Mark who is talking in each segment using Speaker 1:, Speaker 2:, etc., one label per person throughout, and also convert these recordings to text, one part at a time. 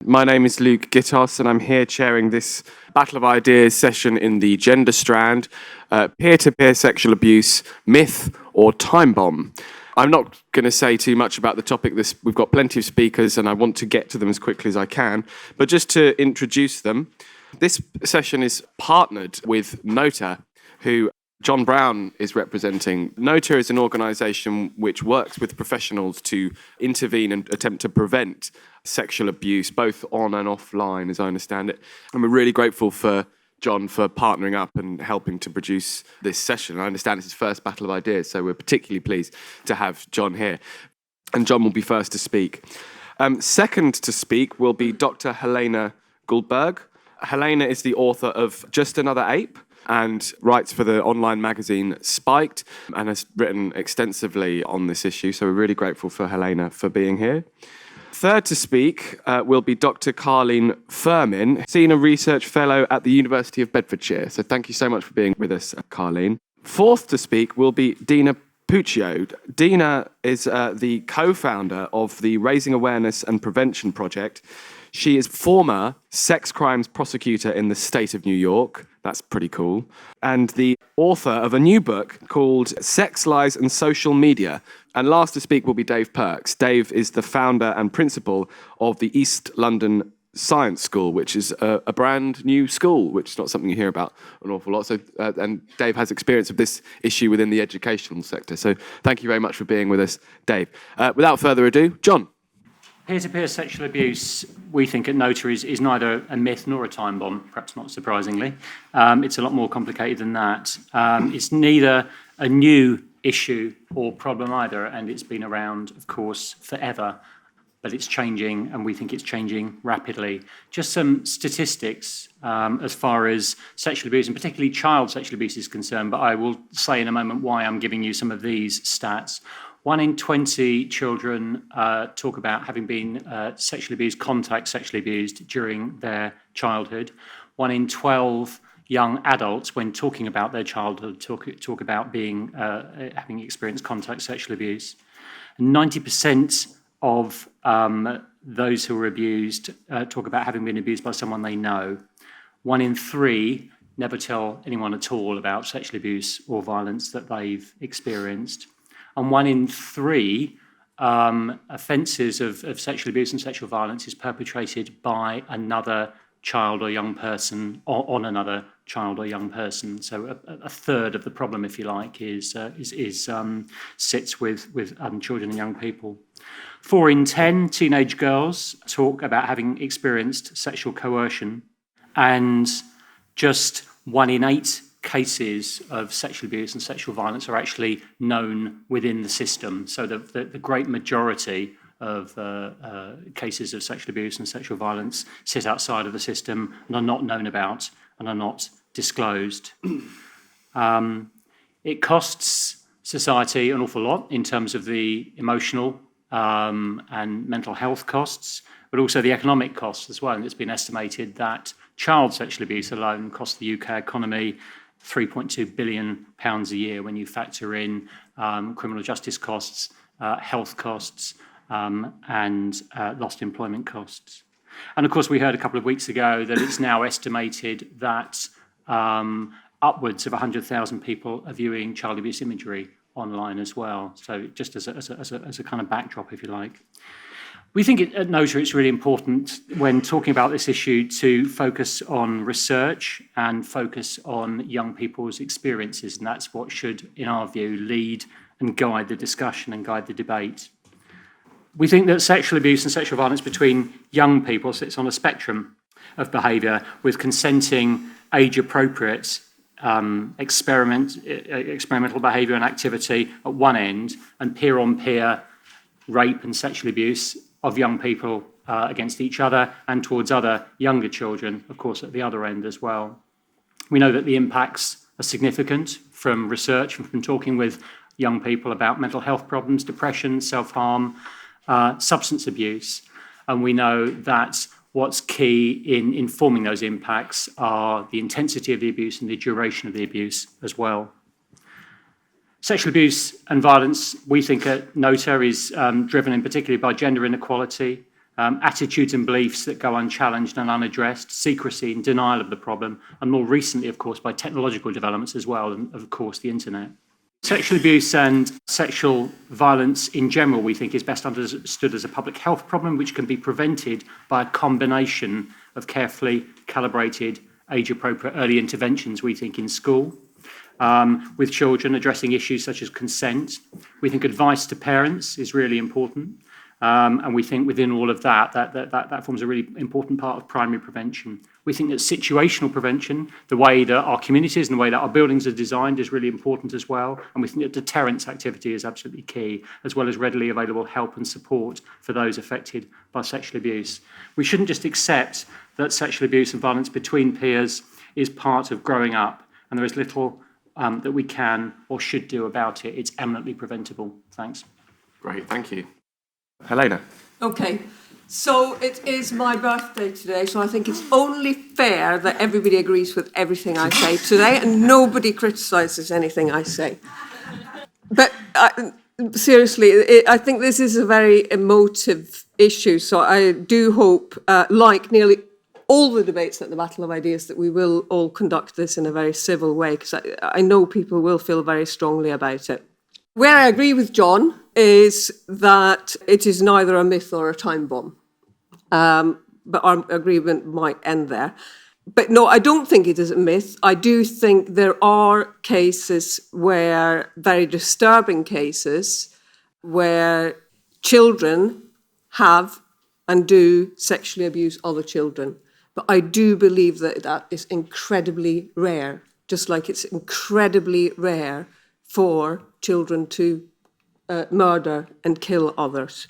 Speaker 1: My name is Luke Gittos, and I'm here chairing this Battle of Ideas session in the gender strand, peer-to-peer sexual abuse, myth or time bomb. I'm not going to say too much about the topic. We've got plenty of speakers, and I want to get to them as quickly as I can. But just to introduce them, this session is partnered with NOTA, who Jon Brown is representing. NOTA is an organisation which works with professionals to intervene and attempt to prevent sexual abuse, both on and offline, as I understand it. And we're really grateful for Jon for partnering up and helping to produce this session. I understand it's his first Battle of Ideas, so we're particularly pleased to have Jon here. And Jon will be first to speak. Second to speak will be Dr. Helene Guldberg. Helene is the author of Just Another Ape, and writes for the online magazine Spiked and has written extensively on this issue. So we're really grateful for Helene for being here. Third to speak will be Dr. Carlene Firmin, Senior Research Fellow at the University of Bedfordshire. So thank you so much for being with us, Carlene. Fourth to speak will be Deana Puccio. Deana is the co-founder of the Raising Awareness and Prevention Project. She is former sex crimes prosecutor in the state of New York. That's pretty cool. And the author of a new book called Sex, Lies and Social Media. And last to speak will be Dave Perks. Dave is the founder and principal of the East London Science School, which is a brand new school, which is not something you hear about an awful lot. So, and Dave has experience of this issue within the educational sector. So thank you very much for being with us, Dave. Without further ado, Jon.
Speaker 2: Peer-to-peer sexual abuse, we think at NOTA, is neither a myth nor a time bomb, perhaps not surprisingly. It's a lot more complicated than that. It's neither a new issue or problem either, and it's been around, of course, forever, but it's changing, and we think it's changing rapidly. Just some statistics as far as sexual abuse, and particularly child sexual abuse is concerned, but I will say in a moment why I'm giving you some of these stats. 1 in 20 children talk about having been sexually abused, contact sexually abused during their childhood. 1 in 12 young adults, when talking about their childhood, talk about being having experienced contact sexual abuse. 90% of those who were abused talk about having been abused by someone they know. 1 in 3 never tell anyone at all about sexual abuse or violence that they've experienced. And 1 in 3 offences of sexual abuse and sexual violence is perpetrated by another child or young person or on another child or young person. So a third of the problem, if you like, sits with children and young people. 4 in 10 teenage girls talk about having experienced sexual coercion, and just 1 in 8 cases of sexual abuse and sexual violence are actually known within the system. So the great majority of cases of sexual abuse and sexual violence sit outside of the system and are not known about and are not disclosed. It costs society an awful lot in terms of the emotional and mental health costs, but also the economic costs as well. And it's been estimated that child sexual abuse alone costs the UK economy £3.2 billion a year when you factor in criminal justice costs, health costs, and lost employment costs. And of course, we heard a couple of weeks ago that it's now estimated that upwards of 100,000 people are viewing child abuse imagery online as well. So just as a kind of backdrop, if you like. We think at NOTA it's really important when talking about this issue to focus on research and focus on young people's experiences, and that's what should, in our view, lead and guide the discussion and guide the debate. We think that sexual abuse and sexual violence between young people sits on a spectrum of behaviour, with consenting, age-appropriate experimental behaviour and activity at one end, and peer-on-peer rape and sexual abuse of young people against each other and towards other younger children, of course, at the other end as well. We know that the impacts are significant from research and from talking with young people about mental health problems, depression, self-harm, substance abuse. And we know that what's key in informing those impacts are the intensity of the abuse and the duration of the abuse as well. Sexual abuse and violence, we think at NOTA, is driven in particularly by gender inequality, attitudes and beliefs that go unchallenged and unaddressed, secrecy and denial of the problem, and more recently, of course, by technological developments as well, and of course, the internet. Sexual abuse and sexual violence in general, we think, is best understood as a public health problem which can be prevented by a combination of carefully calibrated, age-appropriate early interventions, we think, in school, with children, addressing issues such as consent. We think advice to parents is really important. And we think within all of that forms a really important part of primary prevention. We think that situational prevention, the way that our communities and the way that our buildings are designed, is really important as well. And we think that deterrence activity is absolutely key, as well as readily available help and support for those affected by sexual abuse. We shouldn't just accept that sexual abuse and violence between peers is part of growing up, and there is little that we can or should do about it. It's eminently preventable. Thanks.
Speaker 1: Great, thank you. Helena.
Speaker 3: Okay, so it is my birthday today, so I think it's only fair that everybody agrees with everything I say today and nobody criticises anything I say. But seriously, I think this is a very emotive issue, so I do hope, like nearly all the debates at the Battle of Ideas, that we will all conduct this in a very civil way, because I know people will feel very strongly about it. Where I agree with Jon is that it is neither a myth or a time bomb. But our agreement might end there. But no, I don't think it is a myth. I do think there are cases where, very disturbing cases, where children have and do sexually abuse other children. But I do believe that that is incredibly rare, just like it's incredibly rare for children to murder and kill others.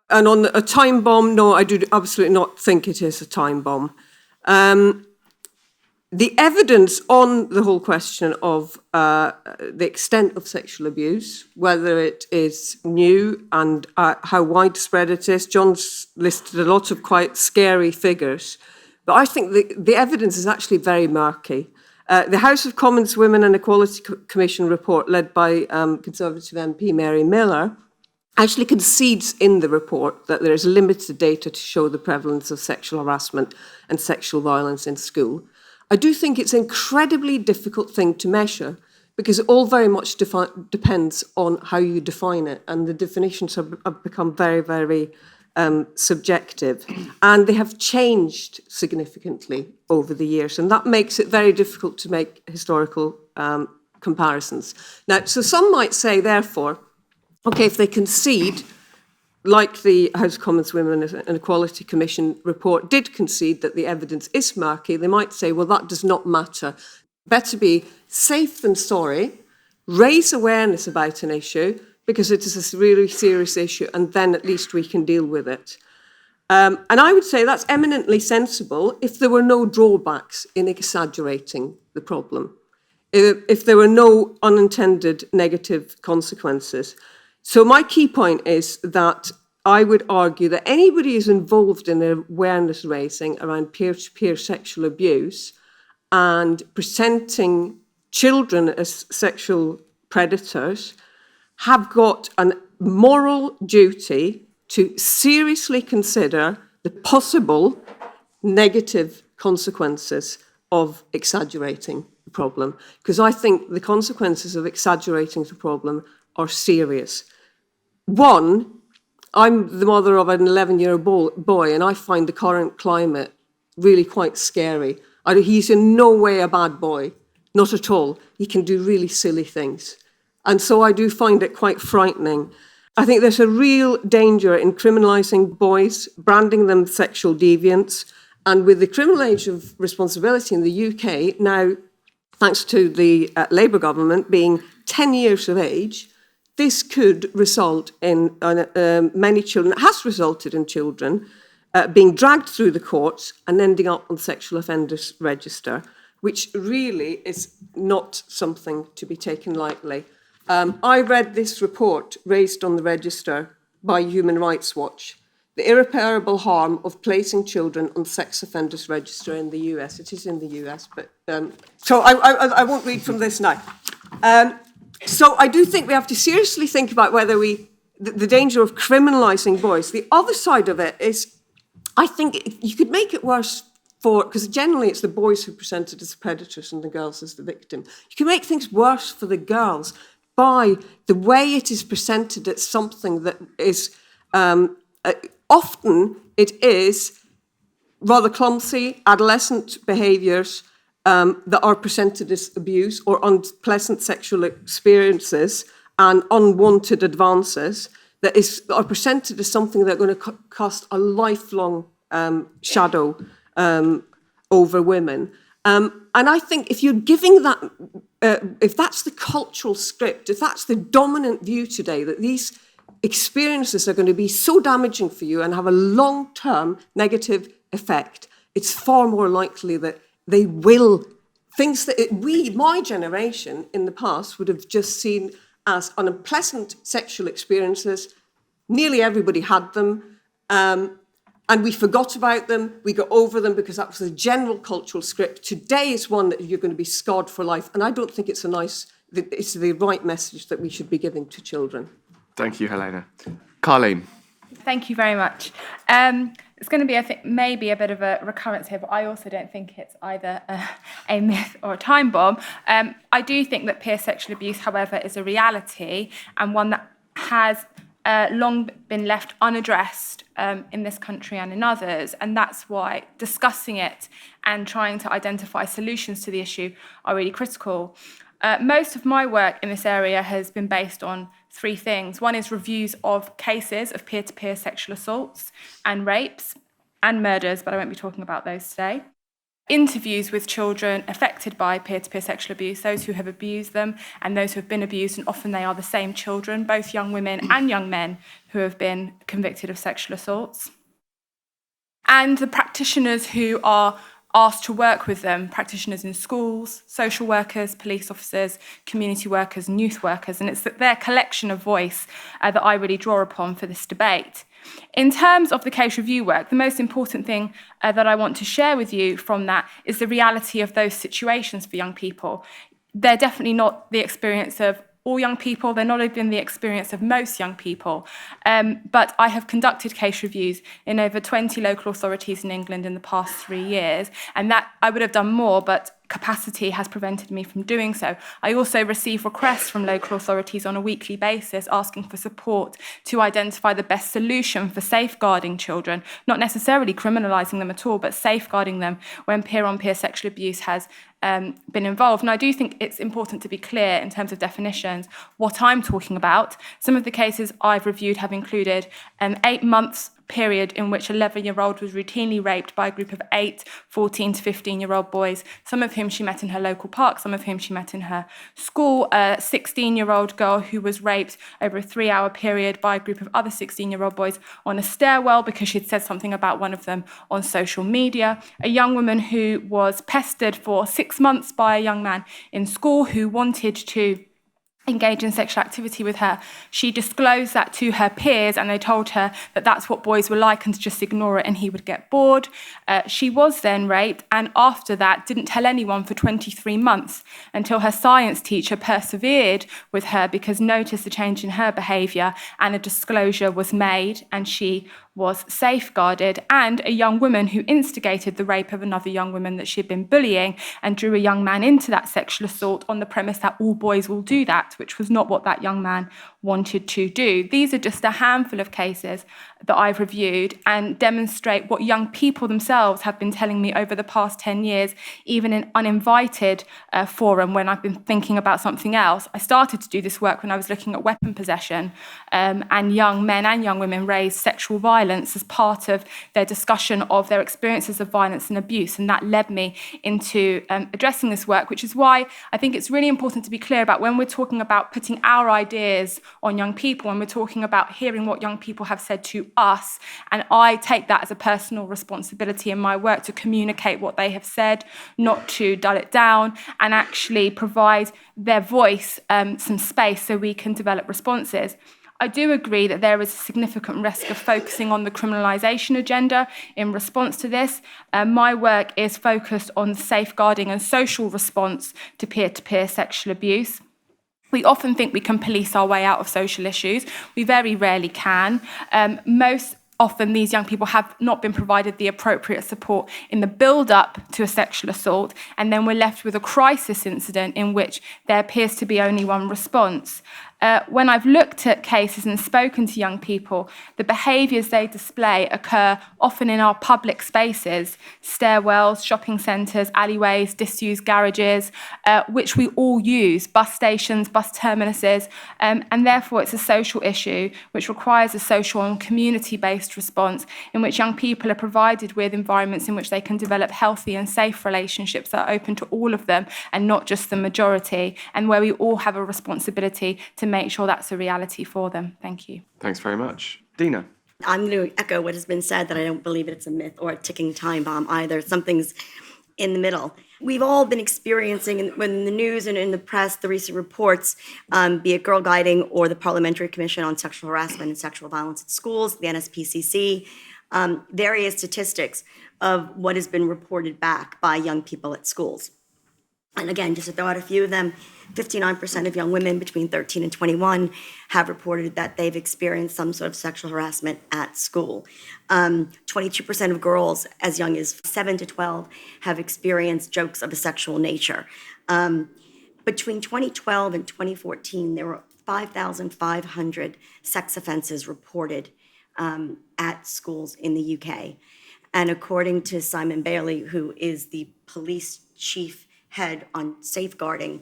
Speaker 3: And on a time bomb, no, I do absolutely not think it is a time bomb. The evidence on the whole question of the extent of sexual abuse, whether it is new and how widespread it is, Jon's listed a lot of quite scary figures, but I think the evidence is actually very murky. The House of Commons Women and Equality Commission report, led by Conservative MP Mary Miller, actually concedes in the report that there is limited data to show the prevalence of sexual harassment and sexual violence in school. I do think it's an incredibly difficult thing to measure, because it all very much depends on how you define it, and the definitions have become very, very subjective, and they have changed significantly over the years, and that makes it very difficult to make historical comparisons. Now, so some might say, therefore, okay, if they concede, like the House of Commons Women and Equality Commission report did concede that the evidence is murky, they might say, well, that does not matter. Better be safe than sorry, raise awareness about an issue, because it is a really serious issue, and then at least we can deal with it. And I would say that's eminently sensible if there were no drawbacks in exaggerating the problem, if there were no unintended negative consequences. So my key point is that I would argue that anybody who's involved in awareness raising around peer-to-peer sexual abuse and presenting children as sexual predators have got a moral duty to seriously consider the possible negative consequences of exaggerating the problem. Because I think the consequences of exaggerating the problem are serious. One, I'm the mother of an 11-year-old boy, and I find the current climate really quite scary. He's in no way a bad boy, not at all. He can do really silly things. And so I do find it quite frightening. I think there's a real danger in criminalising boys, branding them sexual deviants. And with the criminal age of responsibility in the UK, now, thanks to the Labour government being 10 years of age, this could result in many children, it has resulted in children being dragged through the courts and ending up on sexual offenders register, which really is not something to be taken lightly. I read this report raised on the register by Human Rights Watch, the irreparable harm of placing children on sex offenders register in the US. It is in the US, but so I won't read from this now. So I do think we have to seriously think about whether the danger of criminalising boys. The other side of it is I think you could make it worse because generally it's the boys who are presented as predators and the girls as the victim. You can make things worse for the girls by the way it is presented as something that is, often it is rather clumsy, adolescent behaviours that are presented as abuse or unpleasant sexual experiences and unwanted advances that are presented as something that are going to cast a lifelong shadow over women. And I think if you're giving that, if that's the cultural script, if that's the dominant view today, that these experiences are going to be so damaging for you and have a long-term negative effect, it's far more likely that they will, things that my generation in the past would have just seen as unpleasant sexual experiences. Nearly everybody had them, and we forgot about them, we got over them because that was the general cultural script. Today is one that you're going to be scarred for life, and I don't think it's it's the right message that we should be giving to children.
Speaker 1: Thank you, Helena. Carlene.
Speaker 4: Thank you very much. It's going to be, I think, maybe a bit of a recurrence here, but I also don't think it's either a myth or a time bomb. I do think that peer sexual abuse, however, is a reality and one that has long been left unaddressed in this country and in others, and that's why discussing it and trying to identify solutions to the issue are really critical. Most of my work in this area has been based on three things. One is reviews of cases of peer-to-peer sexual assaults and rapes and murders, but I won't be talking about those today. Interviews with children affected by peer-to-peer sexual abuse, those who have abused them and those who have been abused, and often they are the same children, both young women and young men who have been convicted of sexual assaults. And the practitioners who are asked to work with them, practitioners in schools, social workers, police officers, community workers and youth workers, and it's their collection of voice that I really draw upon for this debate. In terms of the case review work, the most important thing that I want to share with you from that is the reality of those situations for young people. They're definitely not the experience of all young people, they're not even the experience of most young people. But I have conducted case reviews in over 20 local authorities in England in the past 3 years, and that I would have done more, but capacity has prevented me from doing so. I also receive requests from local authorities on a weekly basis asking for support to identify the best solution for safeguarding children, not necessarily criminalising them at all, but safeguarding them when peer-on-peer sexual abuse has been involved. And I do think it's important to be clear in terms of definitions what I'm talking about. Some of the cases I've reviewed have included 8 months period in which 11-year-old was routinely raped by a group of 8 14 to 15-year-old boys, some of whom she met in her local park, some of whom she met in her school, a 16-year-old girl who was raped over a 3-hour period by a group of other 16-year-old boys on a stairwell because she'd said something about one of them on social media, a young woman who was pestered for 6 months by a young man in school who wanted to engage in sexual activity with her. She disclosed that to her peers and they told her that that's what boys were like and to just ignore it and he would get bored. She was then raped and after that didn't tell anyone for 23 months until her science teacher persevered with her because noticed a change in her behaviour and a disclosure was made and she was safeguarded, and a young woman who instigated the rape of another young woman that she had been bullying and drew a young man into that sexual assault on the premise that all boys will do that, which was not what that young man wanted to do. These are just a handful of cases that I've reviewed and demonstrate what young people themselves have been telling me over the past 10 years, even in uninvited forum when I've been thinking about something else. I started to do this work when I was looking at weapon possession and young men and young women raised sexual violence as part of their discussion of their experiences of violence and abuse, and that led me into addressing this work, which is why I think it's really important to be clear about when we're talking about putting our ideas on young people, when we're talking about hearing what young people have said to us, and I take that as a personal responsibility in my work to communicate what they have said, not to dull it down, and actually provide their voice some space so we can develop responses. I do agree that there is a significant risk of focusing on the criminalisation agenda in response to this. My work is focused on safeguarding and social response to peer-to-peer sexual abuse. We often think we can police our way out of social issues. We very rarely can. Most often these young people have not been provided the appropriate support in the build-up to a sexual assault, and then we're left with a crisis incident in which there appears to be only one response. When I've looked at cases and spoken to young people, the behaviours they display occur often in our public spaces, stairwells, shopping centres, alleyways, disused garages, which we all use, bus stations, bus terminuses, and therefore it's a social issue which requires a social and community-based response in which young people are provided with environments in which they can develop healthy and safe relationships that are open to all of them and not just the majority, and where we all have a responsibility to make sure that's a reality for them. Thank you.
Speaker 1: Thanks very much. Deana.
Speaker 5: I'm going to echo what has been said, that I don't believe it's a myth or a ticking time bomb either. Something's in the middle. We've all been experiencing, when in the news and in the press, the recent reports, be it Girl Guiding or the Parliamentary Commission on Sexual Harassment and Sexual Violence at Schools, the NSPCC, various statistics of what has been reported back by young people at schools. And again, just to throw out a few of them, 59% of young women between 13 and 21 have reported that they've experienced some sort of sexual harassment at school. 22% of girls as young as 7 to 12 have experienced jokes of a sexual nature. Between 2012 and 2014, there were 5,500 sex offenses reported at schools in the UK. And according to Simon Bailey, who is the police chief head on safeguarding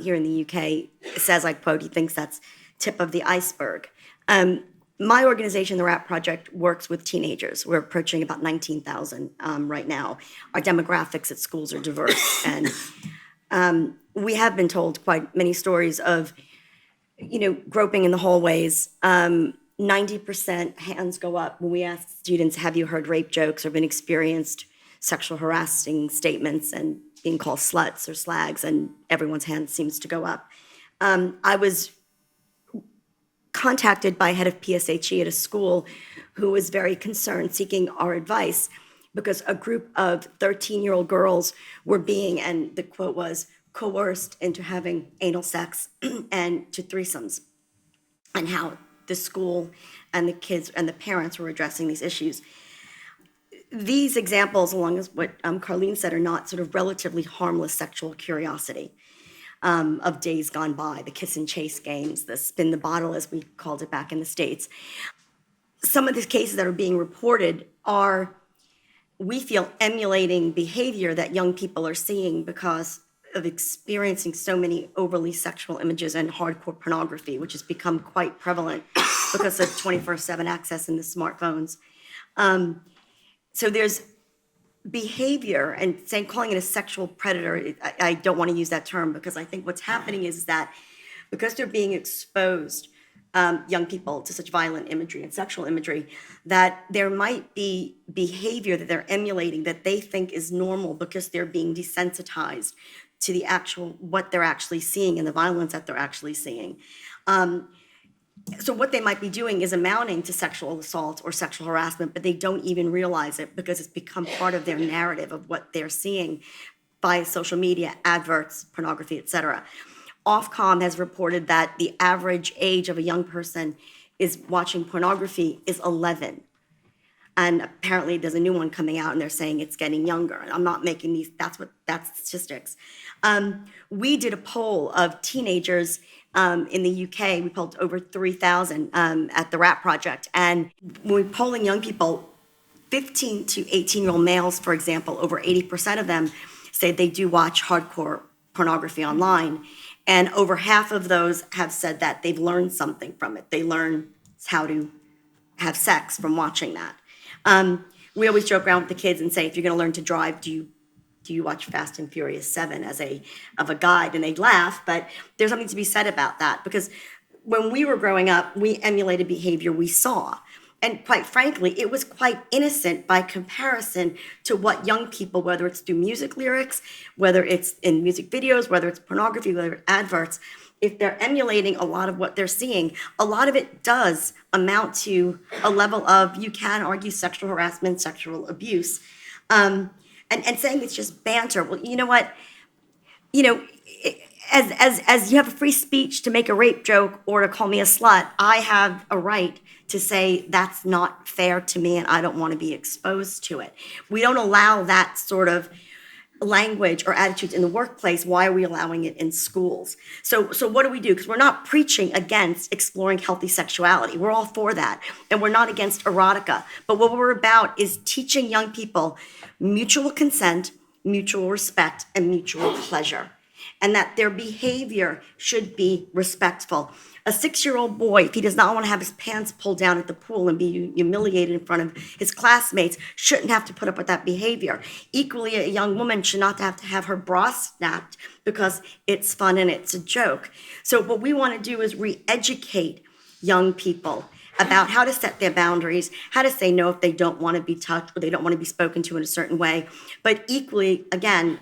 Speaker 5: here in the UK, says, I quote, he thinks that's tip of the iceberg. My organization, the RAP Project, works with teenagers. We're approaching about 19,000 right now. Our demographics at schools are diverse. And we have been told quite many stories of, groping in the hallways. 90% hands go up when we ask students, have you heard rape jokes or been experienced sexual harassing statements and being called sluts or slags, and everyone's hand seems to go up. I was contacted by a head of PSHE at a school who was very concerned, seeking our advice, because a group of 13-year-old girls were being, and the quote was, coerced into having anal sex and to threesomes, and how the school and the kids and the parents were addressing these issues. These examples, along with what Carlene said, are not sort of relatively harmless sexual curiosity of days gone by, the kiss and chase games, the spin the bottle, as we called it back in the States. Some of the cases that are being reported are, we feel, emulating behavior that young people are seeing because of experiencing so many overly sexual images and hardcore pornography, which has become quite prevalent because of 24/7 access in the smartphones. So there's behavior, and calling it a sexual predator, I don't want to use that term, because I think what's happening is that because they're being exposed, young people, to such violent imagery and sexual imagery, that there might be behavior that they're emulating that they think is normal because they're being desensitized to the actual, what they're actually seeing and the violence that they're actually seeing. So what they might be doing is amounting to sexual assault or sexual harassment, but they don't even realize it because it's become part of their narrative of what they're seeing by social media, adverts, pornography, etc. Ofcom has reported that the average age of a young person is watching pornography is 11. And apparently there's a new one coming out and they're saying it's getting younger. I'm not making these, that's statistics. We did a poll of teenagers in the UK. We polled over 3,000 at the RAP Project. And when we're polling young people, 15 to 18-year-old males, for example, over 80% of them say they do watch hardcore pornography online. And over half of those have said that they've learned something from it. They learn how to have sex from watching that. We always joke around with the kids and say, if you're going to learn to drive, do you watch Fast and Furious 7 as a guide? And they'd laugh, but there's something to be said about that, because when we were growing up, we emulated behavior we saw. And quite frankly, it was quite innocent by comparison to what young people, whether it's through music lyrics, whether it's in music videos, whether it's pornography, whether it's adverts, if they're emulating a lot of what they're seeing, a lot of it does amount to a level of, you can argue, sexual harassment, sexual abuse. And saying it's just banter. Well, you know what? As you have a free speech to make a rape joke or to call me a slut, I have a right to say that's not fair to me and I don't want to be exposed to it. We don't allow that sort of language or attitudes in the workplace. Why are we allowing it in schools? So what do we do? Because we're not preaching against exploring healthy sexuality. We're all for that. And we're not against erotica. But what we're about is teaching young people mutual consent, mutual respect, and mutual pleasure. And that their behavior should be respectful. A 6-year-old boy, if he does not want to have his pants pulled down at the pool and be humiliated in front of his classmates, shouldn't have to put up with that behavior. Equally, a young woman should not have to have her bra snapped because it's fun and it's a joke. So what we want to do is re-educate young people about how to set their boundaries, how to say no if they don't want to be touched or they don't want to be spoken to in a certain way. But equally, again,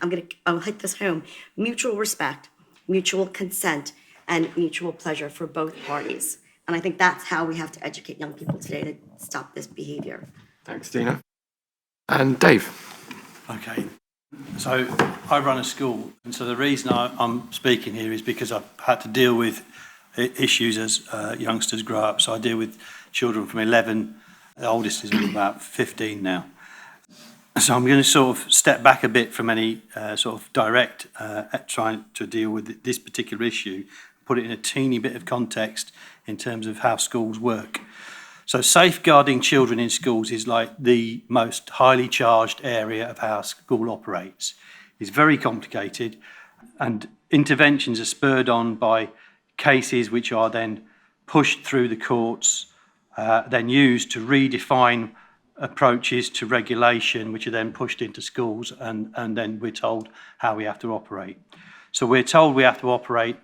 Speaker 5: I'll hit this home, mutual respect, mutual consent, and mutual pleasure for both parties. And I think that's how we have to educate young people today to stop this behavior.
Speaker 1: Thanks, Deana. And Dave.
Speaker 6: Okay, so I run a school, and so the reason I'm speaking here is because I've had to deal with issues as youngsters grow up. So I deal with children from 11, the oldest is about 15 now. So I'm going to sort of step back a bit from any sort of direct trying to deal with this particular issue, put it in a teeny bit of context in terms of how schools work. So safeguarding children in schools is like the most highly charged area of how school operates. It's very complicated, and interventions are spurred on by cases which are then pushed through the courts, then used to redefine approaches to regulation, which are then pushed into schools, and then we're told how we have to operate. So we're told we have to operate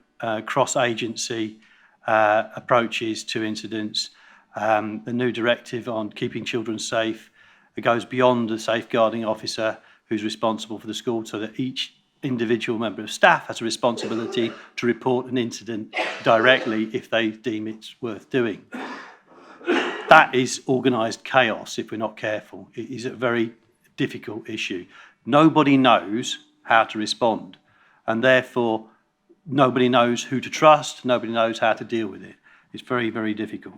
Speaker 6: cross-agency approaches to incidents. The new directive on keeping children safe, it goes beyond the safeguarding officer who's responsible for the school, so that each individual member of staff has a responsibility to report an incident directly if they deem it's worth doing. That is organised chaos if we're not careful. It is a very difficult issue. Nobody knows how to respond, and therefore nobody knows who to trust, nobody knows how to deal with it. It's very, very difficult.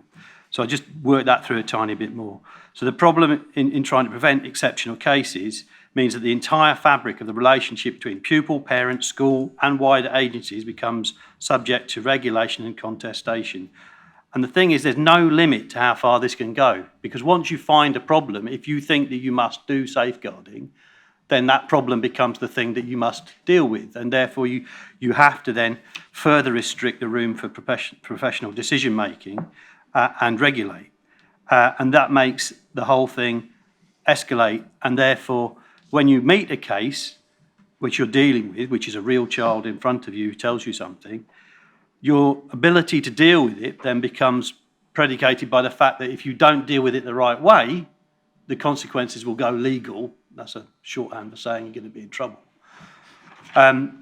Speaker 6: So I just worked that through a tiny bit more. So the problem in trying to prevent exceptional cases means that the entire fabric of the relationship between pupil, parent, school and wider agencies becomes subject to regulation and contestation. And the thing is, there's no limit to how far this can go, because once you find a problem, if you think that you must do safeguarding, then that problem becomes the thing that you must deal with, and therefore you have to then further restrict the room for professional decision making and regulate. And that makes the whole thing escalate, and therefore when you meet a case which you're dealing with, which is a real child in front of you who tells you something, your ability to deal with it then becomes predicated by the fact that if you don't deal with it the right way, the consequences will go legal. That's a shorthand for saying you're going to be in trouble.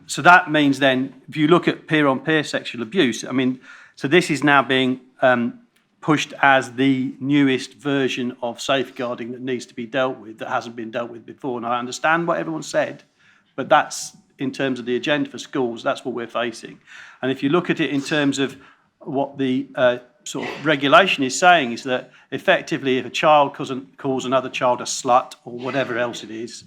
Speaker 6: So that means then, if you look at peer-on-peer sexual abuse, I mean, so this is now being pushed as the newest version of safeguarding that needs to be dealt with, that hasn't been dealt with before. And I understand what everyone said, but that's, in terms of the agenda for schools, that's what we're facing. And if you look at it in terms of what the sort of regulation is saying, is that effectively if a child calls another child a slut or whatever else it is,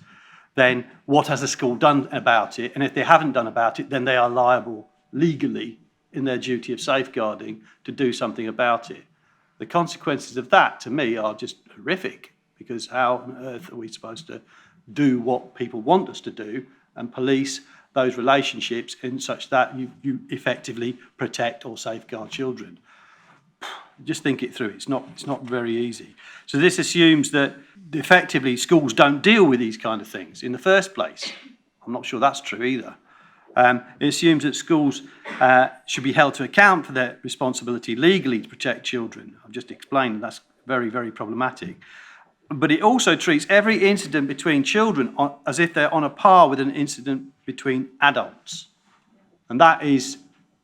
Speaker 6: then what has the school done about it? And if they haven't done about it, then they are liable legally in their duty of safeguarding to do something about it. The consequences of that, to me, are just horrific, because how on earth are we supposed to do what people want us to do and police those relationships in such that you effectively protect or safeguard children? Just think it through. It's not very easy. So this assumes that effectively schools don't deal with these kind of things in the first place. I'm not sure that's true either. It assumes that schools should be held to account for their responsibility legally to protect children. I've just explained that's very, very problematic. But it also treats every incident between children as if they're on a par with an incident between adults. And that is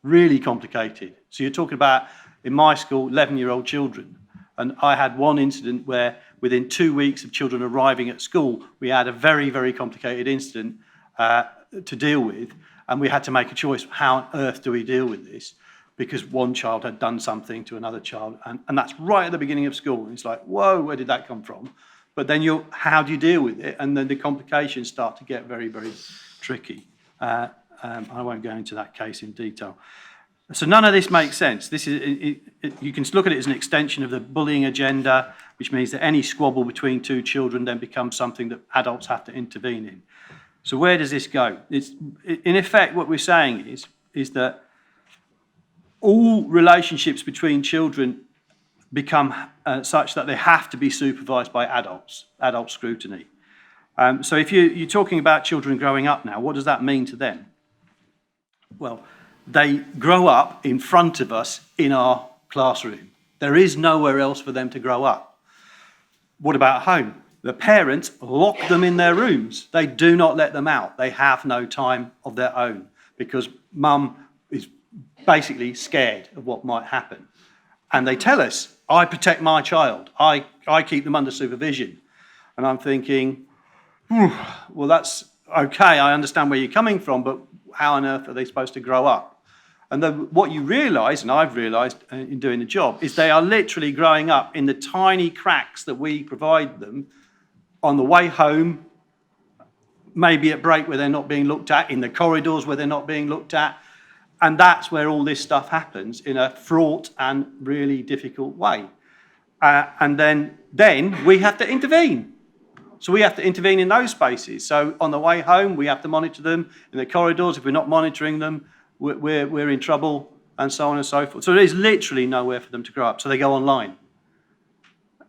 Speaker 6: really complicated. So you're talking about, in my school, 11-year-old children. And I had one incident where within 2 weeks of children arriving at school, we had a very, very complicated incident to deal with. And we had to make a choice, how on earth do we deal with this? because one child had done something to another child. And that's right at the beginning of school. And it's like, whoa, where did that come from? But then how do you deal with it? And then the complications start to get very, very tricky. I won't go into that case in detail. So none of this makes sense. This is you can look at it as an extension of the bullying agenda, which means that any squabble between two children then becomes something that adults have to intervene in. So where does this go? In effect, what we're saying is that all relationships between children become such that they have to be supervised by adult scrutiny. So if you're talking about children growing up now, what does that mean to them? Well, they grow up in front of us in our classroom. There is nowhere else for them to grow up. What about home? The parents lock them in their rooms. They do not let them out. They have no time of their own because mum is basically scared of what might happen. And they tell us, I protect my child. I keep them under supervision. And I'm thinking, well, that's okay. I understand where you're coming from, but how on earth are they supposed to grow up? And then what you realise, and I've realised in doing the job, is they are literally growing up in the tiny cracks that we provide them on the way home, maybe at break where they're not being looked at, in the corridors where they're not being looked at. And that's where all this stuff happens in a fraught and really difficult way. And then we have to intervene. So we have to intervene in those spaces. So on the way home, we have to monitor them. In the corridors, if we're not monitoring them, we're in trouble, and so on and so forth. So there's literally nowhere for them to grow up. So they go online.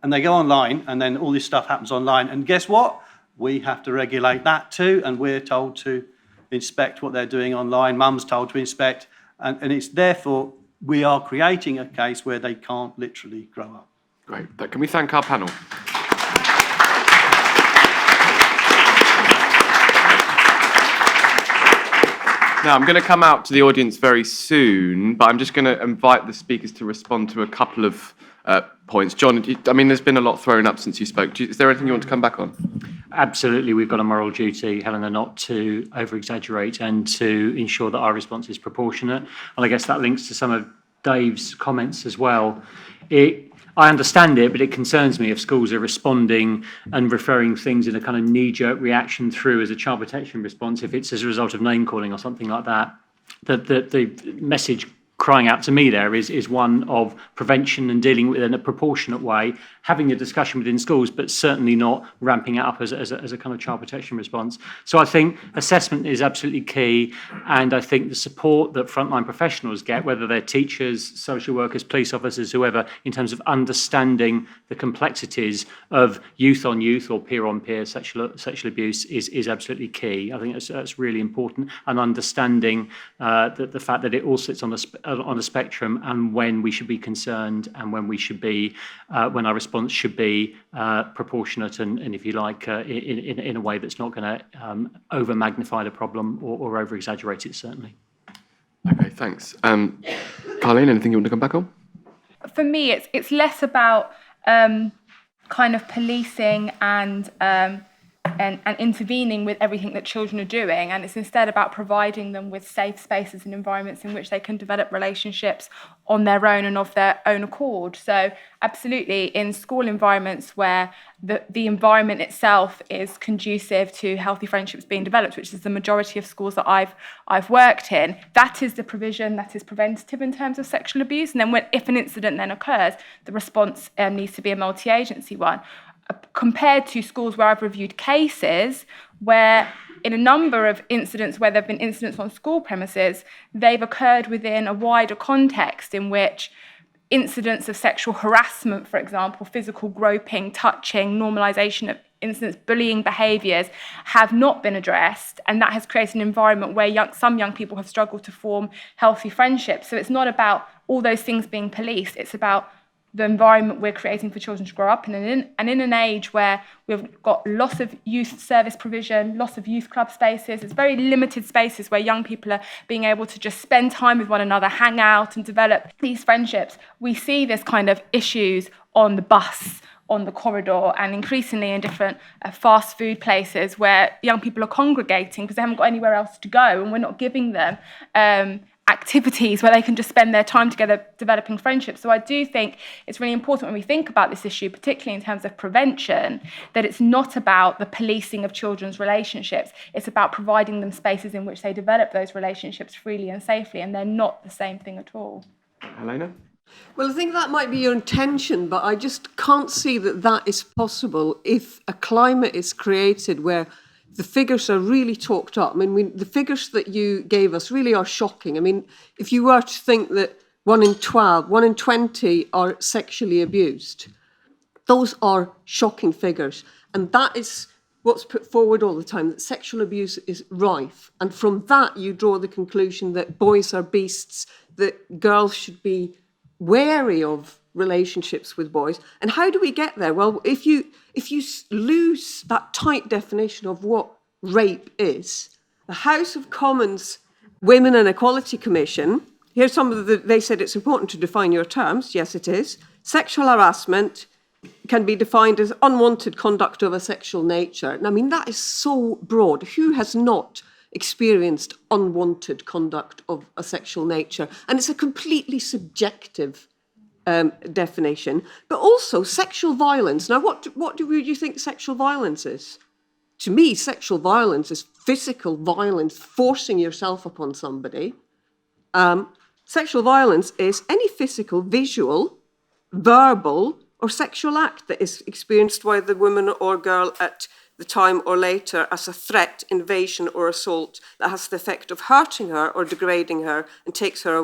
Speaker 6: And they go online, and then all this stuff happens online. And guess what? We have to regulate that too, and we're told to inspect what they're doing online. Mum's told to inspect. And it's therefore, we are creating a case where they can't literally grow up.
Speaker 1: Great. Can we thank our panel? Now, I'm going to come out to the audience very soon, but I'm just going to invite the speakers to respond to a couple of points. Jon, I mean, there's been a lot thrown up since you spoke. Is there anything you want to come back on?
Speaker 2: Absolutely, we've got a moral duty, Helena, not to over-exaggerate and to ensure that our response is proportionate. And I guess that links to some of Dave's comments as well. I understand it, but it concerns me if schools are responding and referring things in a kind of knee-jerk reaction through as a child protection response, if it's as a result of name-calling or something like that. The message crying out to me there is one of prevention and dealing with it in a proportionate way, having a discussion within schools, but certainly not ramping it up as a kind of child protection response. So I think assessment is absolutely key, and I think the support that frontline professionals get, whether they're teachers, social workers, police officers, whoever, in terms of understanding the complexities of youth on youth or peer on peer sexual abuse is absolutely key. I think that's really important, and understanding the fact that it all sits on a spectrum, and when we should be concerned and when we should be, when our response should be proportionate and if you like, in a way that's not going to over-magnify the problem or over-exaggerate it, certainly.
Speaker 1: Okay, thanks. Carlene, anything you want to come back on?
Speaker 4: For me, it's less about kind of policing and intervening with everything that children are doing, and it's instead about providing them with safe spaces and environments in which they can develop relationships on their own and of their own accord. So absolutely, in school environments where the environment itself is conducive to healthy friendships being developed, which is the majority of schools that I've worked in, that is the provision that is preventative in terms of sexual abuse. And then if an incident then occurs, the response needs to be a multi-agency one. Compared to schools where I've reviewed cases where in a number of incidents where there have been incidents on school premises, they've occurred within a wider context in which incidents of sexual harassment, for example, physical groping, touching, normalisation of incidents, bullying behaviours have not been addressed, and that has created an environment where some young people have struggled to form healthy friendships. So it's not about all those things being policed, it's about the environment we're creating for children to grow up in. And in an age where we've got lots of youth service provision, lots of youth club spaces, it's very limited spaces where young people are being able to just spend time with one another, hang out and develop these friendships. We see this kind of issues on the bus, on the corridor, and increasingly in different fast food places where young people are congregating because they haven't got anywhere else to go, and we're not giving them activities where they can just spend their time together developing friendships. So I do think it's really important when we think about this issue, particularly in terms of prevention, that it's not about the policing of children's relationships. It's about providing them spaces in which they develop those relationships freely and safely, and they're not the same thing at all.
Speaker 1: Helena?
Speaker 3: Well, I think that might be your intention, but I just can't see that that is possible if a climate is created where the figures are really talked up. I mean, the figures that you gave us really are shocking. I mean, if you were to think that 1 in 12, 1 in 20 are sexually abused, those are shocking figures. And that is what's put forward all the time, that sexual abuse is rife. And from that, you draw the conclusion that boys are beasts, that girls should be wary of relationships with boys. And how do we get there? Well, if you lose that tight definition of what rape is, the House of Commons Women and Equality Commission, here's some of they said it's important to define your terms. Yes, it is. Sexual harassment can be defined as unwanted conduct of a sexual nature. And I mean, that is so broad. Who has not experienced unwanted conduct of a sexual nature? And it's a completely subjective definition, but also sexual violence. Now, what do you think sexual violence is? To me, sexual violence is physical violence, forcing yourself upon somebody. Sexual violence is any physical, visual, verbal, or sexual act that is experienced by the woman or girl at the time or later as a threat, invasion, or assault that has the effect of hurting her or degrading her and takes her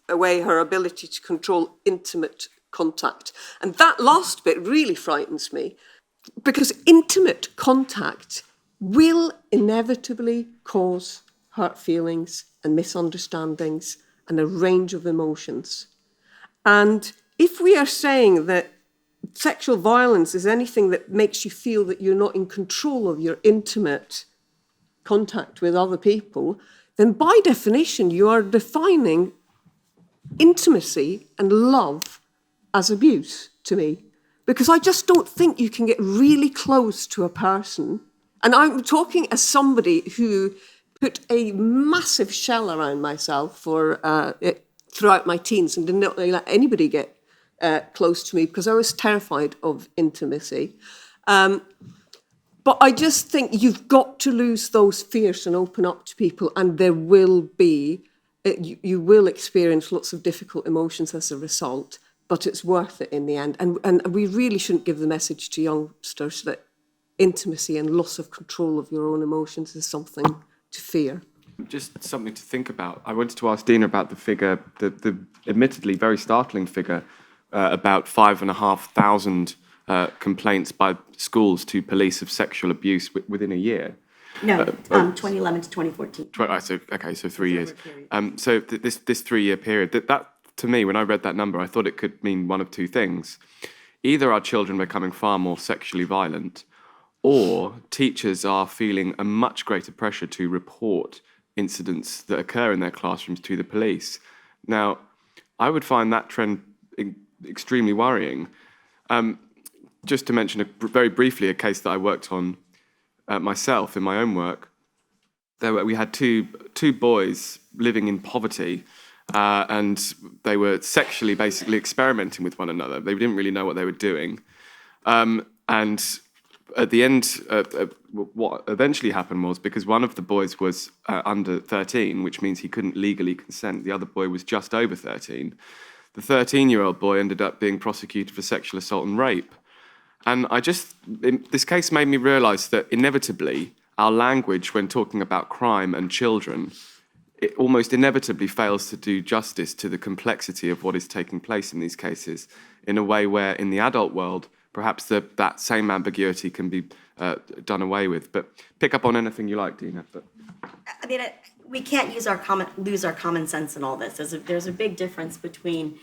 Speaker 3: away her ability to control intimate contact. And that last bit really frightens me, because intimate contact will inevitably cause hurt feelings and misunderstandings and a range of emotions. And if we are saying that sexual violence is anything that makes you feel that you're not in control of your intimate contact with other people, then by definition, you are defining intimacy and love as abuse to me. Because I just don't think you can get really close to a person. And I'm talking as somebody who put a massive shell around myself throughout my teens and didn't let anybody get close to me because I was terrified of intimacy. But I just think you've got to lose those fears and open up to people, and there will be, you will experience lots of difficult emotions as a result, but it's worth it in the end. And we really shouldn't give the message to youngsters that intimacy and loss of control of your own emotions is something to fear.
Speaker 1: Just something to think about. I wanted to ask Deana about the figure, the admittedly very startling figure, about 5,500 complaints by schools to police of sexual abuse within a year.
Speaker 5: No, 2011 to 2014.
Speaker 1: So 3 years. So this 3 year period, that to me, when I read that number, I thought it could mean one of two things. Either our children are becoming far more sexually violent, or teachers are feeling a much greater pressure to report incidents that occur in their classrooms to the police. Now, I would find that trend extremely worrying. Just to mention very briefly a case that I worked on myself in my own work. We had two boys living in poverty, and they were sexually basically experimenting with one another. They didn't really know what they were doing. And at the end, what eventually happened was, because one of the boys was under 13, which means he couldn't legally consent, the other boy was just over 13. The 13-year-old boy ended up being prosecuted for sexual assault and rape. And this case made me realise that inevitably our language when talking about crime and children, it almost inevitably fails to do justice to the complexity of what is taking place in these cases in a way where in the adult world, perhaps that same ambiguity can be done away with. But pick up on anything you like, Deana. But
Speaker 5: I mean, we can't lose our common sense in all this. There's a big difference between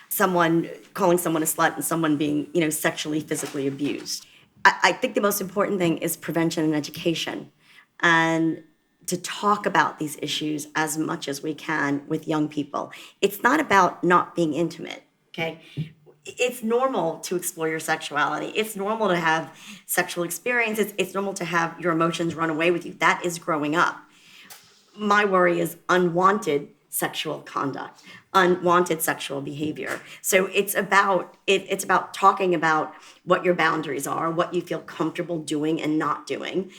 Speaker 5: someone calling someone a slut and someone being, sexually, physically abused. I think the most important thing is prevention and education, and to talk about these issues as much as we can with young people. It's not about not being intimate, okay? It's normal to explore your sexuality. It's normal to have sexual experiences. It's normal to have your emotions run away with you. That is growing up. My worry is unwanted sexual conduct, unwanted sexual behavior. So it's about talking about what your boundaries are, what you feel comfortable doing and not doing.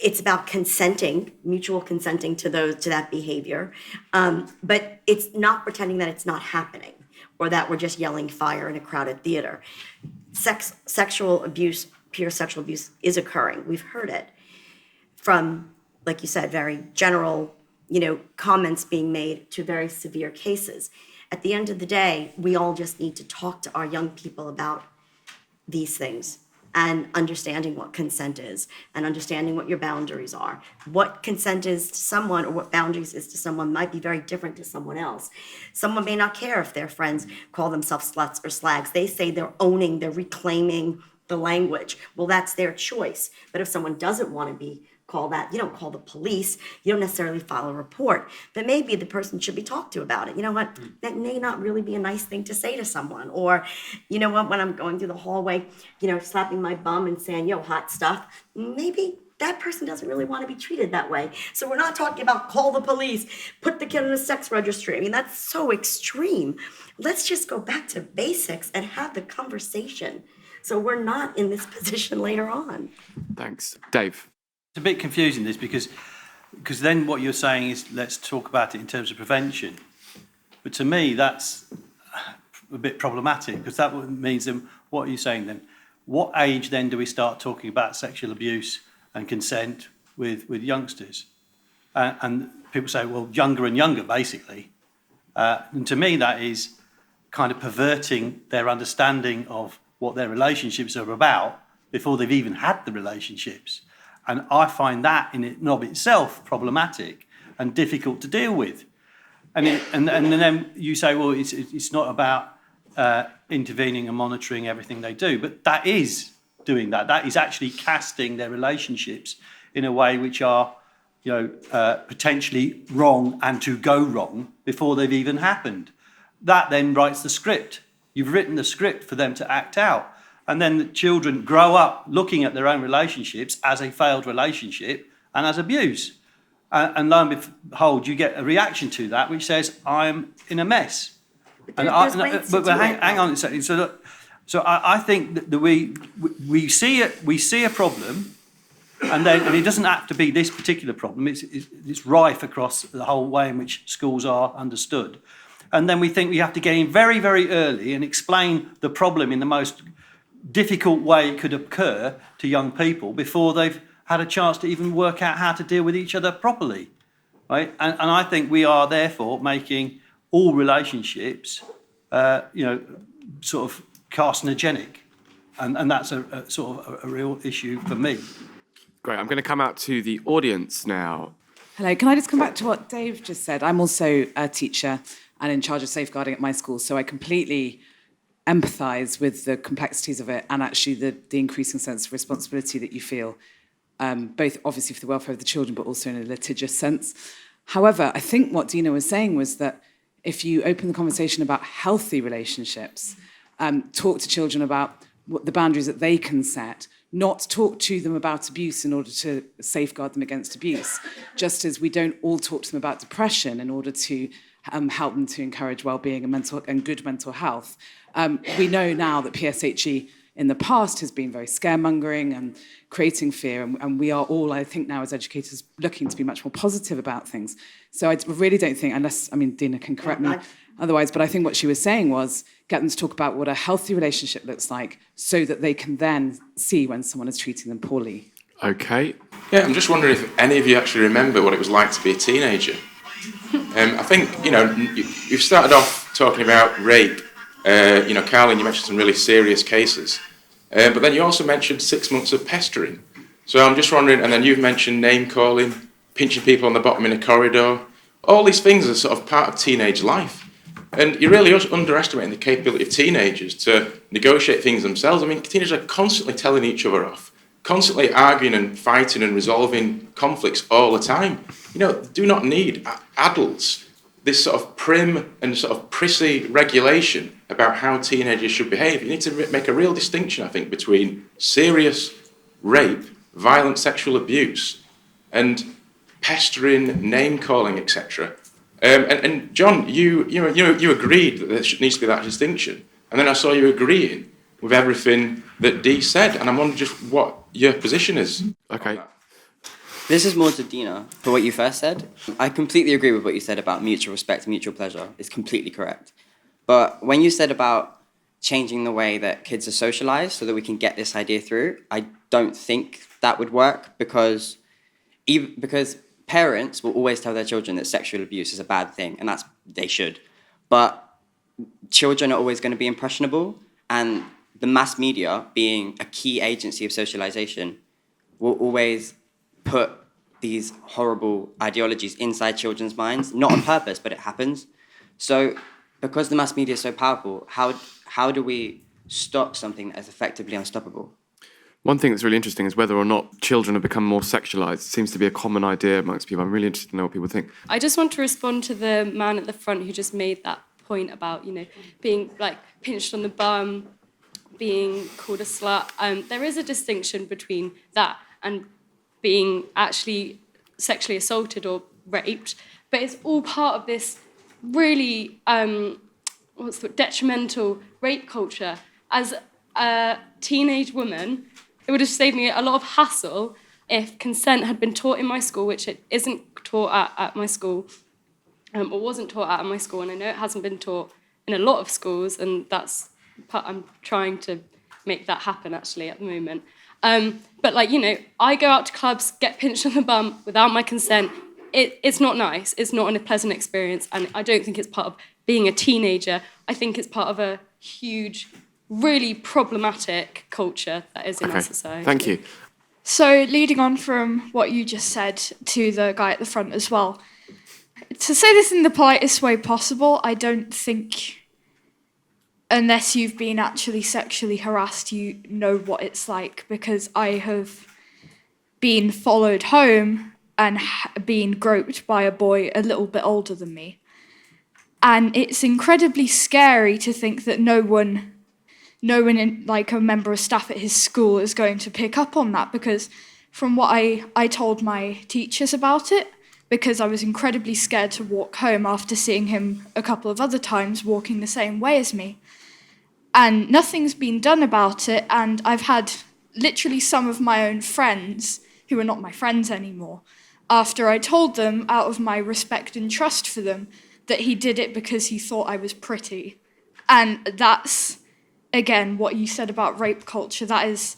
Speaker 5: It's about consenting, mutual consenting to that behavior. But it's not pretending that it's not happening or that we're just yelling fire in a crowded theater. Sexual abuse, peer sexual abuse is occurring. We've heard it from, like you said, very general, comments being made to very severe cases. At the end of the day, we all just need to talk to our young people about these things and understanding what consent is and understanding what your boundaries are. What consent is to someone or what boundaries is to someone might be very different to someone else. Someone may not care if their friends call themselves sluts or slags. They say they're reclaiming the language. Well, that's their choice. But if someone doesn't want to be called that, you don't call the police, you don't necessarily file a report, but maybe the person should be talked to about it. You know what, that may not really be a nice thing to say to someone. Or, you know what, when I'm going through the hallway, slapping my bum and saying, yo, hot stuff, maybe that person doesn't really want to be treated that way. So we're not talking about call the police, put the kid in a sex registry. I mean, that's so extreme. Let's just go back to basics and have the conversation so we're not in this position later on.
Speaker 1: Thanks. Dave?
Speaker 6: It's a bit confusing, this, because then what you're saying is let's talk about it in terms of prevention. But to me, that's a bit problematic, because that means then, what are you saying then? What age then do we start talking about sexual abuse and consent with youngsters? And people say, well, younger and younger, basically. And to me, that is kind of perverting their understanding of what their relationships are about before they've even had the relationships. And I find that in and of itself problematic and difficult to deal with. And then you say, well, it's not about intervening and monitoring everything they do, but that is doing that. That is actually casting their relationships in a way which are, potentially wrong and to go wrong before they've even happened. That then writes the script. You've written the script for them to act out. And then the children grow up looking at their own relationships as a failed relationship and as abuse. And lo and behold, you get a reaction to that which says, I'm in a mess. But hang on a second. So I think that we see a problem, and it doesn't have to be this particular problem. It's rife across the whole way in which schools are understood. And then we think we have to get in very, very early and explain the problem in the most difficult way it could occur to young people before they've had a chance to even work out how to deal with each other properly, right? And I think we are therefore making all relationships, sort of carcinogenic, and that's a sort of a real issue for me.
Speaker 1: Great. I'm going to come out to the audience now.
Speaker 7: Hello. Can I just come back to what Dave just said? I'm also a teacher and in charge of safeguarding at my school, so I completely empathise with the complexities of it and actually the increasing sense of responsibility that you feel, both obviously for the welfare of the children, but also in a litigious sense. However, I think what Deana was saying was that if you open the conversation about healthy relationships, talk to children about what the boundaries that they can set, not talk to them about abuse in order to safeguard them against abuse, just as we don't all talk to them about depression in order to help them to encourage well-being and good mental health. We know now that PSHE in the past has been very scaremongering and creating fear, and we are all, I think now as educators, looking to be much more positive about things. So I really don't think, Deana can correct me otherwise, but I think what she was saying was get them to talk about what a healthy relationship looks like so that they can then see when someone is treating them poorly.
Speaker 1: Okay.
Speaker 8: Yeah, I'm just wondering if any of you actually remember what it was like to be a teenager. I think, you've started off talking about rape. Carlene, you mentioned some really serious cases. But then you also mentioned 6 months of pestering. So I'm just wondering, and then you've mentioned name-calling, pinching people on the bottom in a corridor. All these things are sort of part of teenage life. And you're really underestimating the capability of teenagers to negotiate things themselves. I mean, teenagers are constantly telling each other off, constantly arguing and fighting and resolving conflicts all the time. Do not need adults, this sort of prim and sort of prissy regulation about how teenagers should behave. You need to make a real distinction, I think, between serious rape, violent sexual abuse, and pestering, name-calling, etc. And John, you agreed that there needs to be that distinction, and then I saw you agreeing with everything that Dee said, and I'm wondering just what your position is.
Speaker 1: Okay.
Speaker 9: This is more to Deana, for what you first said. I completely agree with what you said about mutual respect, mutual pleasure. It's completely correct. But when you said about changing the way that kids are socialized so that we can get this idea through, I don't think that would work because parents will always tell their children that sexual abuse is a bad thing, and they should. But children are always going to be impressionable, and the mass media, being a key agency of socialization, will always put these horrible ideologies inside children's minds, not on purpose, but it happens. So because the mass media is so powerful, how do we stop something that is effectively unstoppable?
Speaker 1: One thing that's really interesting is whether or not children have become more sexualised. It seems to be a common idea amongst people. I'm really interested to know what people think.
Speaker 10: I just want to respond to the man at the front who just made that point about, being like pinched on the bum, being called a slut. There is a distinction between that and being actually sexually assaulted or raped, but it's all part of this really detrimental rape culture. As a teenage woman, it would have saved me a lot of hassle if consent had been taught in my school, which it isn't taught at my school, or wasn't taught at my school, and I know it hasn't been taught in a lot of schools, and that's part I'm trying to make that happen actually at the moment. But I go out to clubs, get pinched on the bum without my consent. It's not nice. It's not a pleasant experience, and I don't think it's part of being a teenager. I think it's part of a huge, really problematic culture that is in our society.
Speaker 1: Thank you.
Speaker 11: So leading on from what you just said to the guy at the front as well, to say this in the politest way possible, I don't think, unless you've been actually sexually harassed, you know what it's like, because I have been followed home and been groped by a boy a little bit older than me. And it's incredibly scary to think that no one in, like a member of staff at his school is going to pick up on that, because from what I told my teachers about it, because I was incredibly scared to walk home after seeing him a couple of other times walking the same way as me. And nothing's been done about it, and I've had literally some of my own friends, who are not my friends anymore, after I told them, out of my respect and trust for them, that he did it because he thought I was pretty. And that's, again, what you said about rape culture. That has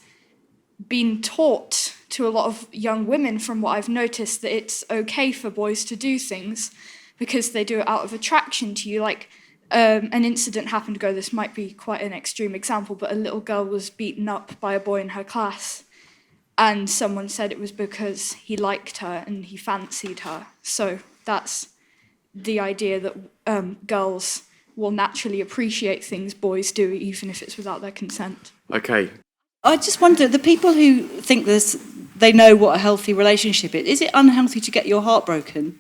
Speaker 11: been taught to a lot of young women, from what I've noticed, that it's okay for boys to do things because they do it out of attraction to you. Like, an incident happened ago, this might be quite an extreme example, but a little girl was beaten up by a boy in her class, and someone said it was because he liked her and he fancied her. So that's the idea that girls will naturally appreciate things boys do, even if it's without their consent.
Speaker 1: Okay.
Speaker 12: I just wonder, the people who think they know what a healthy relationship is it unhealthy to get your heart broken?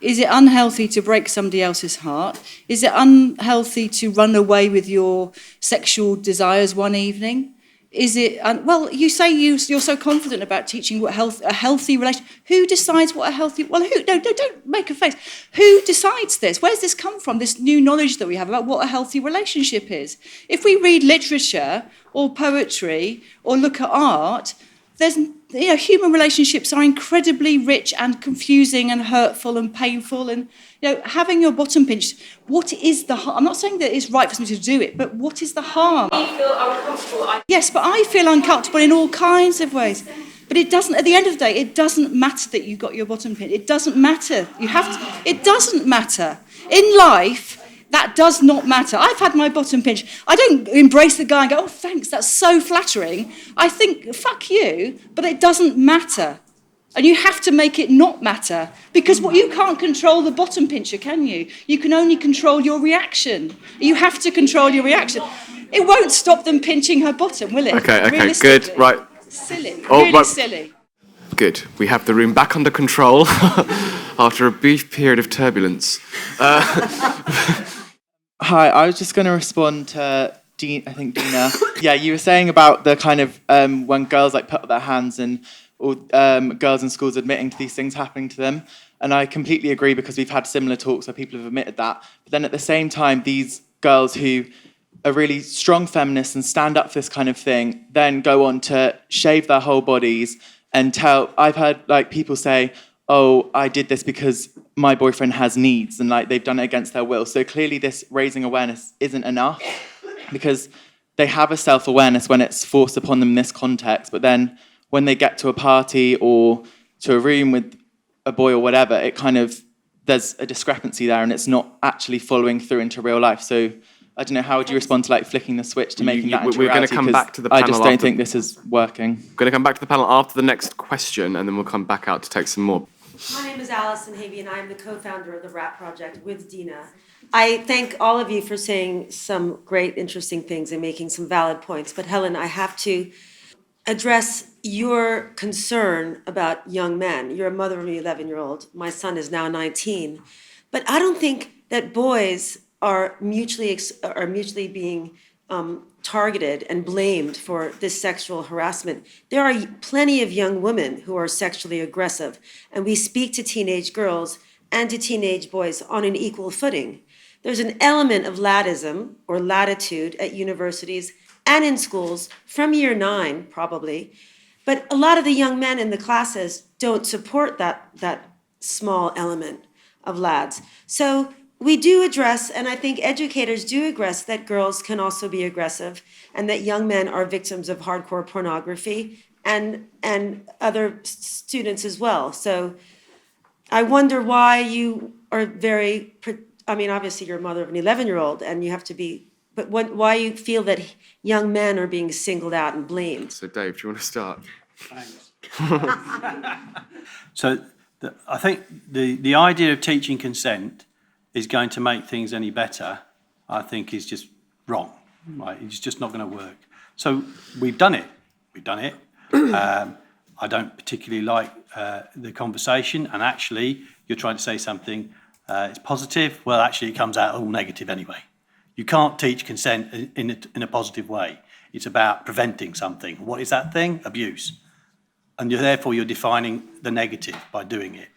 Speaker 12: Is it unhealthy to break somebody else's heart? Is it unhealthy to run away with your sexual desires one evening? Is it, well, you say you're so confident about teaching what a healthy relation. Who decides what a healthy, no, don't make a face. Who decides this? Where's this come from, this new knowledge that we have about what a healthy relationship is? If we read literature or poetry or look at art, there's, human relationships are incredibly rich and confusing and hurtful and painful. And, having your bottom pinched, what is the harm? I'm not saying that it's right for somebody to do it, but what is the harm?
Speaker 10: I feel uncomfortable.
Speaker 12: Yes, but I feel uncomfortable in all kinds of ways. But it doesn't, at the end of the day, it doesn't matter that you got your bottom pinched. It doesn't matter. It doesn't matter. In life, that does not matter. I've had my bottom pinched. I don't embrace the guy and go, oh, thanks, that's so flattering. I think, fuck you, but it doesn't matter. And you have to make it not matter, because you can't control the bottom pincher, can you? You can only control your reaction. You have to control your reaction. It won't stop them pinching her bottom, will it?
Speaker 1: Okay, good, right.
Speaker 12: Silly,
Speaker 1: Oh,
Speaker 12: really
Speaker 1: right.
Speaker 12: silly.
Speaker 1: Good. We have the room back under control after a brief period of turbulence.
Speaker 13: Hi, I was just going to respond to Deana. Yeah, you were saying about the kind of when girls put up their hands and or girls in schools admitting to these things happening to them. And I completely agree, because we've had similar talks where people have admitted that. But then at the same time, these girls who are really strong feminists and stand up for this kind of thing then go on to shave their whole bodies and tell... I've heard like people say, oh, I did this because my boyfriend has needs, and like they've done it against their will. So clearly this raising awareness isn't enough, because they have a self-awareness when it's forced upon them in this context, but then when they get to a party or to a room with a boy or whatever, it kind of, there's a discrepancy there, and it's not actually following through into real life. So I don't know, how would you respond to like flicking the switch to making that into
Speaker 1: we're
Speaker 13: reality?
Speaker 1: going to come back to the
Speaker 13: I
Speaker 1: panel
Speaker 13: just don't
Speaker 1: after-
Speaker 13: think this is working.
Speaker 1: We're going to come back to the panel after the next question, and then we'll come back out to take some more.
Speaker 14: My name is Alison Havey, and I am the co-founder of the RAP Project with Deana. I thank all of you for saying some great, interesting things and making some valid points. But Helen, I have to address your concern about young men. You're a mother of an 11-year-old. My son is now 19. But I don't think that boys are mutually being targeted and blamed for this sexual harassment. There are plenty of young women who are sexually aggressive, and we speak to teenage girls and to teenage boys on an equal footing. There's an element of laddism or latitude at universities and in schools from year 9, probably. But a lot of the young men in the classes don't support that small element of lads. So we do address, and I think educators do address, that girls can also be aggressive, and that young men are victims of hardcore pornography, and other students as well. So I wonder why you are very, I mean, obviously you're a mother of an 11-year-old, and you have to be, but why you feel that young men are being singled out and blamed.
Speaker 1: So Dave, do you want to start?
Speaker 6: Thanks. So I think the idea of teaching consent is going to make things any better, I think, is just wrong. Right? It's just not going to work. So we've done it. I don't particularly like the conversation, and actually you're trying to say something, it's positive. Well, actually it comes out all negative anyway. You can't teach consent in a positive way. It's about preventing something. What is that thing? Abuse. And therefore you're defining the negative by doing it.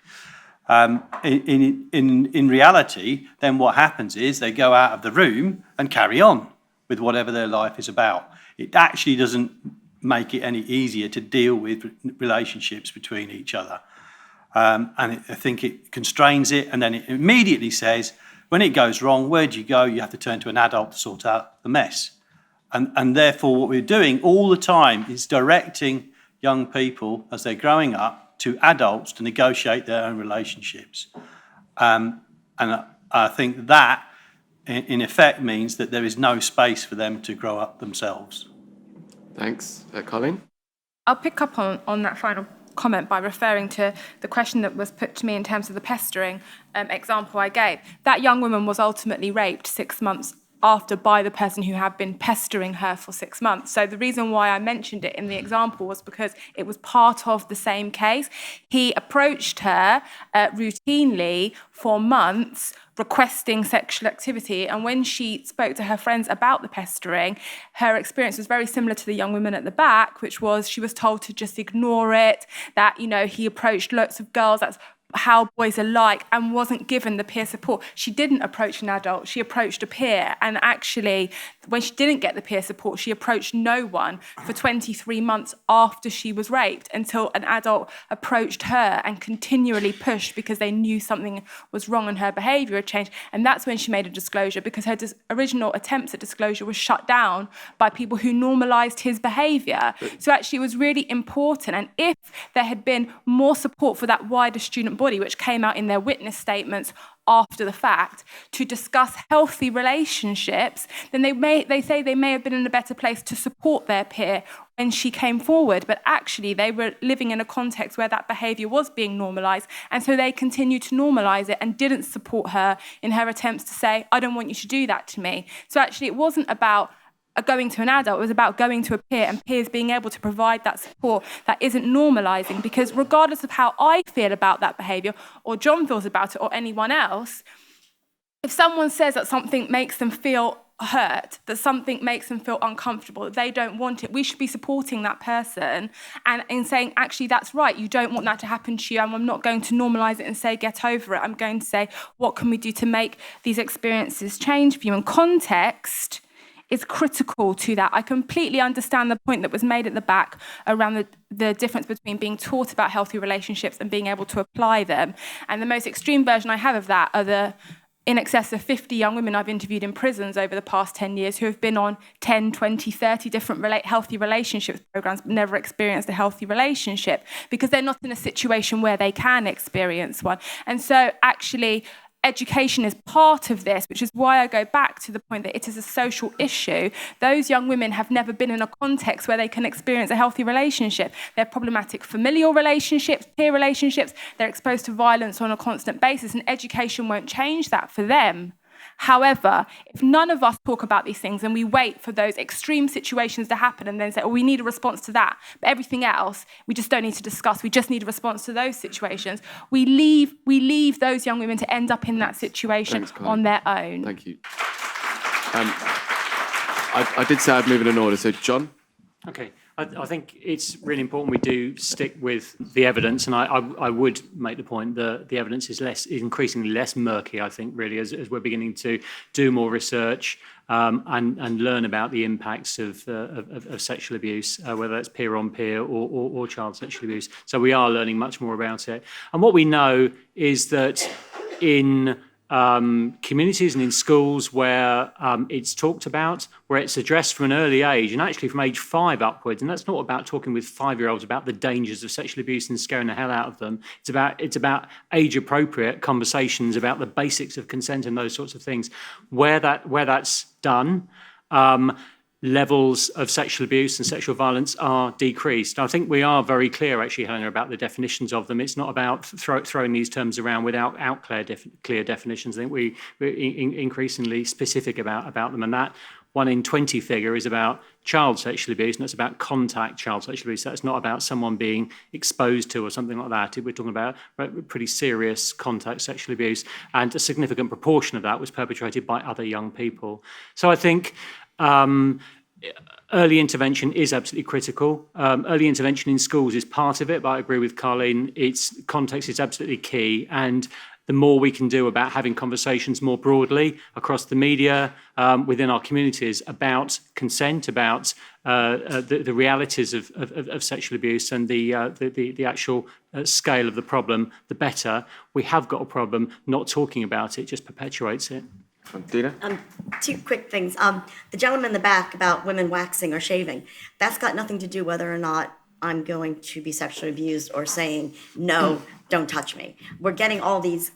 Speaker 6: In reality, then what happens is they go out of the room and carry on with whatever their life is about. It actually doesn't make it any easier to deal with relationships between each other. And I think it constrains it, and then it immediately says, when it goes wrong, where do you go? You have to turn to an adult to sort out the mess. And therefore what we're doing all the time is directing young people as they're growing up to adults to negotiate their own relationships. And I think that, in effect, means that there is no space for them to grow up themselves.
Speaker 1: Thanks. Carlene?
Speaker 4: I'll pick up on that final comment by referring to the question that was put to me in terms of the pestering example I gave. That young woman was ultimately raped 6 months after by the person who had been pestering her for 6 months. So the reason why I mentioned it in the example was because it was part of the same case. He approached her routinely for months, requesting sexual activity. And when she spoke to her friends about the pestering, her experience was very similar to the young woman at the back, which was she was told to just ignore it, that, you know, he approached lots of girls, that's how boys are like, and wasn't given the peer support. She didn't approach an adult, she approached a peer. And actually, when she didn't get the peer support, she approached no one for 23 months after she was raped, until an adult approached her and continually pushed because they knew something was wrong and her behaviour had changed. And that's when she made a disclosure, because her original attempts at disclosure was shut down by people who normalised his behaviour. So actually it was really important. And if there had been more support for that wider student body, which came out in their witness statements after the fact, to discuss healthy relationships, then they say they may have been in a better place to support their peer when she came forward. But actually they were living in a context where that behaviour was being normalised, and so they continued to normalise it and didn't support her in her attempts to say, I don't want you to do that to me. So actually it wasn't about going to an adult, it was about going to a peer, and peers being able to provide that support that isn't normalising. Because regardless of how I feel about that behaviour, or John feels about it, or anyone else, if someone says that something makes them feel hurt, that something makes them feel uncomfortable, that they don't want it, we should be supporting that person and in saying, actually, that's right, you don't want that to happen to you, and I'm not going to normalise it and say, get over it. I'm going to say, what can we do to make these experiences change for you? And context is critical to that. I completely understand the point that was made at the back around the difference between being taught about healthy relationships and being able to apply them. And the most extreme version I have of that are the in excess of 50 young women I've interviewed in prisons over the past 10 years who have been on 10, 20, 30 different healthy relationships programs but never experienced a healthy relationship because they're not in a situation where they can experience one. And so actually, education is part of this, which is why I go back to the point that it is a social issue. Those young women have never been in a context where they can experience a healthy relationship. They're problematic familial relationships, peer relationships. They're exposed to violence on a constant basis, and education won't change that for them. However, if none of us talk about these things and we wait for those extreme situations to happen and then say, oh, we need a response to that, but everything else we just don't need to discuss, we just need a response to those situations, we leave those young women to end up in that situation on their own.
Speaker 1: Thank you. I did say I'd move in an order, so John?
Speaker 2: Okay. I think it's really important we do stick with the evidence, and I would make the point that the evidence is increasingly less murky, I think, really, as we're beginning to do more research and learn about the impacts of sexual abuse, whether it's peer-on-peer or child sexual abuse. So we are learning much more about it. And what we know is that in communities and in schools where it's talked about, where it's addressed from an early age, and actually from age 5 upwards, and that's not about talking with 5-year-olds about the dangers of sexual abuse and scaring the hell out of them. It's about age-appropriate conversations about the basics of consent and those sorts of things. Where that's done, levels of sexual abuse and sexual violence are decreased. I think we are very clear, actually, Helena, about the definitions of them. It's not about throwing these terms around without clear definitions. I think we're increasingly specific about them, and that 1 in 20 figure is about child sexual abuse, and it's about contact child sexual abuse. That's not about someone being exposed to or something like that. We're talking about pretty serious contact sexual abuse, and a significant proportion of that was perpetrated by other young people. So I think early intervention is absolutely critical. Early intervention in schools is part of it, but I agree with Carlene, its context is absolutely key. And the more we can do about having conversations more broadly across the media, within our communities about consent, about the realities of sexual abuse and the actual scale of the problem, the better. We have got a problem. Not talking about it just perpetuates it.
Speaker 1: Deana?
Speaker 5: 2 quick things. The gentleman in the back about women waxing or shaving, that's got nothing to do whether or not I'm going to be sexually abused or saying, no, don't touch me. We're getting all these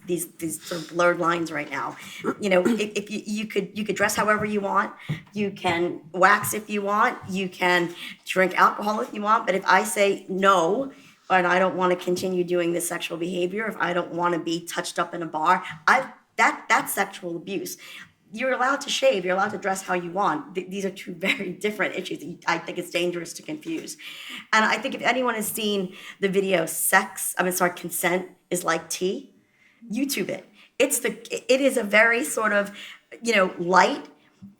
Speaker 5: sort of blurred lines right now. You know, if you could dress however you want, you can wax if you want, you can drink alcohol if you want, but if I say no, and I don't want to continue doing this sexual behavior, if I don't want to be touched up in a bar, that's sexual abuse. You're allowed to shave, you're allowed to dress how you want. These are 2 very different issues. I think it's dangerous to confuse. And I think if anyone has seen the video Consent is Like Tea, YouTube it. It is a very sort of, light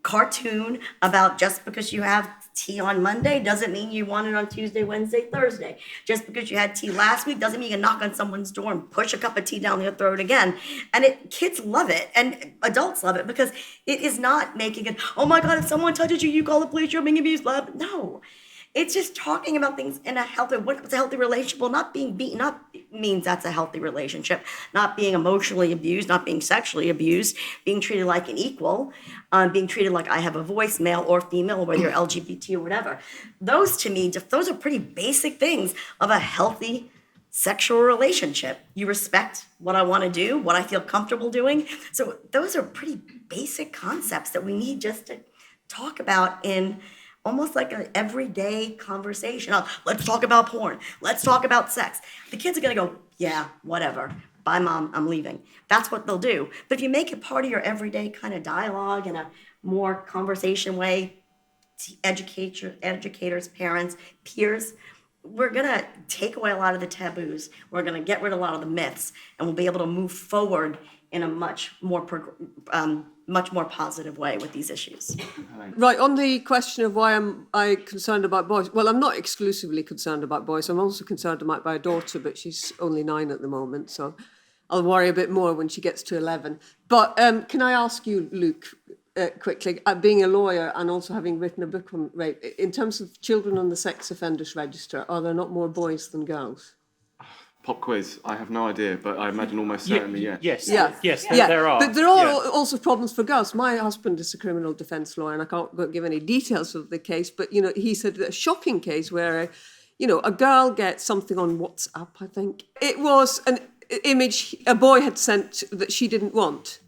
Speaker 5: cartoon about just because you have tea on Monday doesn't mean you want it on Tuesday, Wednesday, Thursday. Just because you had tea last week doesn't mean you can knock on someone's door and push a cup of tea down their throat again. And kids love it and adults love it because it is not making it, oh my God, if someone touches you, you call the police, you're being abused. No. It's just talking about things in a healthy, what's a healthy relationship? Well, not being beaten up means that's a healthy relationship. Not being emotionally abused, not being sexually abused, being treated like an equal, being treated like I have a voice, male or female, or whether you're LGBT or whatever. Those to me, those are pretty basic things of a healthy sexual relationship. You respect what I want to do, what I feel comfortable doing. So those are pretty basic concepts that we need just to talk about in almost like an everyday conversation. Let's talk about porn. Let's talk about sex. The kids are going to go, yeah, whatever. Bye, Mom, I'm leaving. That's what they'll do. But if you make it part of your everyday kind of dialogue in a more conversation way, educators, parents, peers, we're going to take away a lot of the taboos. We're going to get rid of a lot of the myths, and we'll be able to move forward in a much more much more positive way with these issues.
Speaker 3: Right, on the question of why am I concerned about boys, well, I'm not exclusively concerned about boys. I'm also concerned about my daughter, but she's only 9 at the moment, so I'll worry a bit more when she gets to 11. But can I ask you, Luke, quickly, being a lawyer and also having written a book on rape, in terms of children on the sex offenders register, are there not more boys than girls?
Speaker 1: Pop quiz. I have no idea, but I imagine almost certainly yes.
Speaker 2: Yes, there are.
Speaker 3: But there are also problems for girls. My husband is a criminal defence lawyer, and I can't give any details of the case, but, you know, he said a shocking case where, a girl gets something on WhatsApp, I think. It was an image a boy had sent that she didn't want.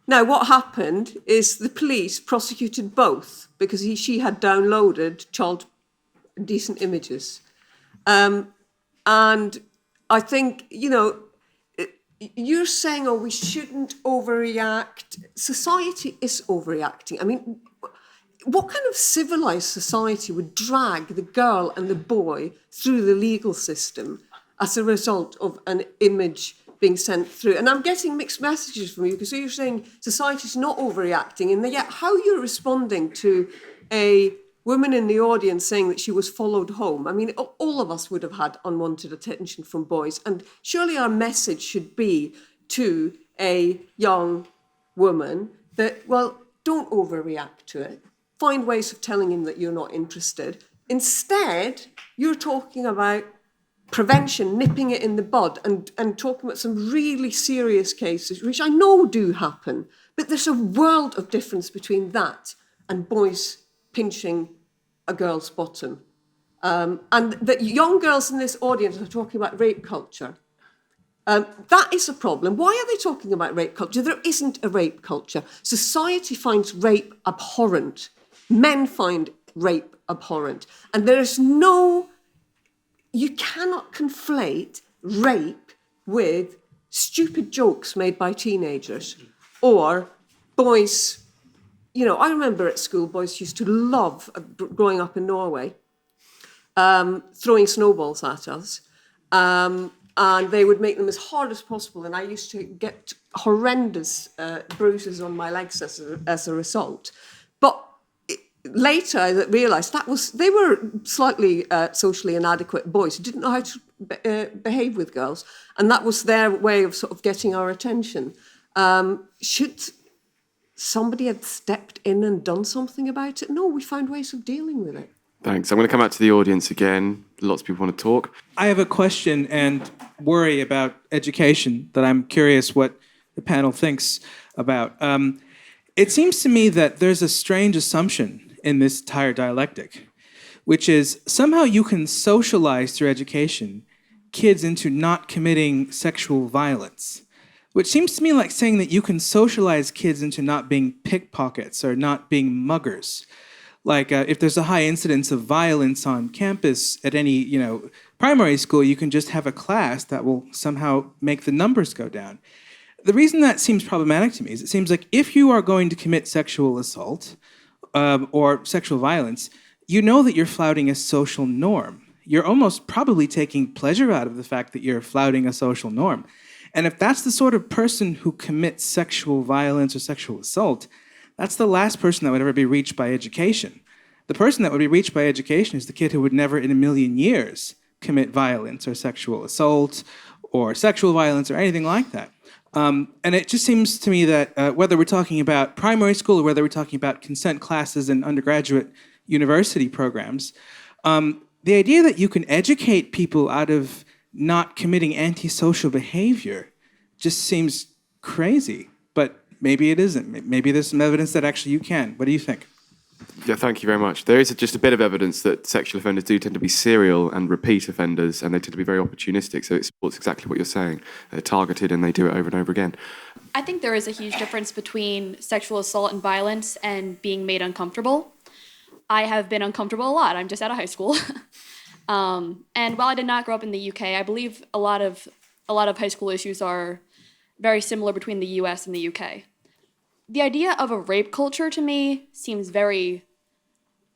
Speaker 3: Now, what happened is the police prosecuted both because she had downloaded decent images. And I think, you're saying, we shouldn't overreact. Society is overreacting. I mean, what kind of civilized society would drag the girl and the boy through the legal system as a result of an image being sent through? And I'm getting mixed messages from you because you're saying society's not overreacting, and yet how you're responding to a woman in the audience saying that she was followed home. I mean, all of us would have had unwanted attention from boys, and surely our message should be to a young woman that, well, don't overreact to it. Find ways of telling him that you're not interested. Instead, you're talking about prevention, nipping it in the bud, and talking about some really serious cases, which I know do happen, but there's a world of difference between that and boys pinching a girl's bottom. And that young girls in this audience are talking about rape culture. That is a problem. Why are they talking about rape culture? There isn't a rape culture. Society finds rape abhorrent. Men find rape abhorrent. And you cannot conflate rape with stupid jokes made by teenagers or boys. I remember at school, boys used to love, growing up in Norway, throwing snowballs at us. And they would make them as hard as possible. And I used to get horrendous bruises on my legs as a result. But later I realised they were slightly socially inadequate boys who didn't know how to behave with girls. And that was their way of sort of getting our attention. Should somebody have stepped in and done something about it? No, we found ways of dealing with it.
Speaker 1: Thanks. I'm going to come out to the audience again. Lots of people want to talk.
Speaker 15: I have a question and worry about education that I'm curious what the panel thinks about. It seems to me that there's a strange assumption in this entire dialectic, which is somehow you can socialize through education kids into not committing sexual violence, which seems to me like saying that you can socialize kids into not being pickpockets or not being muggers. Like if there's a high incidence of violence on campus at any, primary school, you can just have a class that will somehow make the numbers go down. The reason that seems problematic to me is it seems like if you are going to commit sexual assault or sexual violence, you know that you're flouting a social norm. You're almost probably taking pleasure out of the fact that you're flouting a social norm. And if that's the sort of person who commits sexual violence or sexual assault, that's the last person that would ever be reached by education. The person that would be reached by education is the kid who would never in a million years commit violence or sexual assault or sexual violence or anything like that. And it just seems to me that whether we're talking about primary school or whether we're talking about consent classes and undergraduate university programs, the idea that you can educate people out of not committing antisocial behavior just seems crazy, but maybe it isn't. Maybe there's some evidence that actually you can. What do you think?
Speaker 1: Yeah, thank you very much. There is just a bit of evidence that sexual offenders do tend to be serial and repeat offenders, and they tend to be very opportunistic, so it supports exactly what you're saying. They're targeted and they do it over and over again.
Speaker 16: I think there is a huge difference between sexual assault and violence and being made uncomfortable. I have been uncomfortable a lot. I'm just out of high school. And while I did not grow up in the UK, I believe a lot of high school issues are very similar between the US and the UK. The idea of a rape culture to me seems very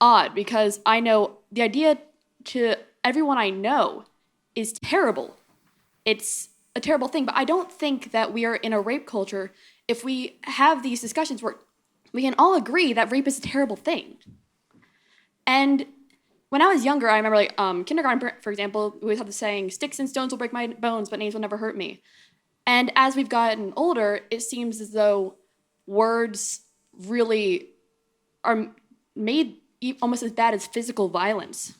Speaker 16: odd because I know the idea to everyone I know is terrible. It's a terrible thing, but I don't think that we are in a rape culture if we have these discussions where we can all agree that rape is a terrible thing. And when I was younger, I remember kindergarten, for example, we always have the saying, sticks and stones will break my bones, but names will never hurt me. And as we've gotten older, it seems as though words really are made almost as bad as physical violence.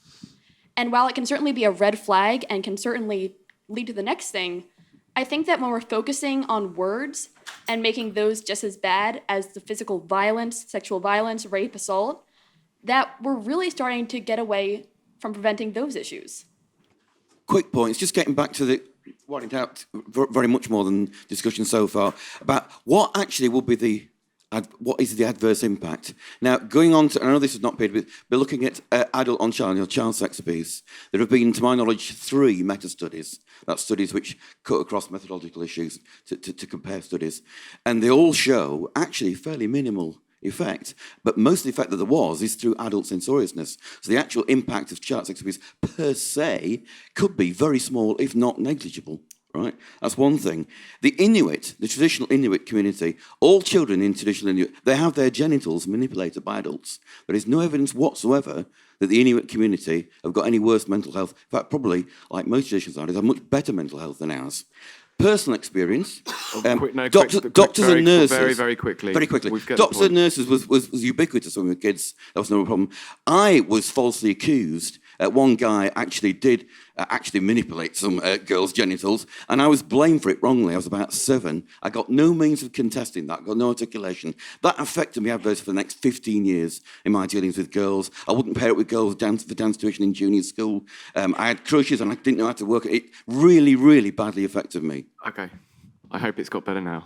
Speaker 16: And while it can certainly be a red flag and can certainly lead to the next thing, I think that when we're focusing on words and making those just as bad as the physical violence, sexual violence, rape, assault, that we're really starting to get away from preventing those issues.
Speaker 17: Quick points, just getting back to the wanting out very much more than discussion so far about what actually will be what is the adverse impact. Now, going on to, I know this is not paid, but looking at adult on child sex abuse, there have been, to my knowledge, 3 meta-studies. That's studies which cut across methodological issues to compare studies. And they all show actually fairly minimal effect, but most of the effect that there was is through adult censoriousness. So the actual impact of child sex abuse per se could be very small, if not negligible. Right, that's one thing. The Inuit, the traditional Inuit community, all children in traditional Inuit, they have their genitals manipulated by adults. There is no evidence whatsoever that the Inuit community have got any worse mental health. In fact, probably, like most traditional societies, have much better mental health than ours. Personal experience, doctors and nurses...
Speaker 1: Very quickly.
Speaker 17: Very quickly. Doctors and nurses was ubiquitous among the kids. That was no problem. I was falsely accused. One guy actually did manipulate some girls' genitals, and I was blamed for it wrongly. I was about 7. I got no means of contesting that, got no articulation. That affected me adversely for the next 15 years in my dealings with girls. I wouldn't pair it with girls for dance tuition in junior school. I had crushes, and I didn't know how to work it. It really, really badly affected me.
Speaker 1: Okay. I hope it's got better now.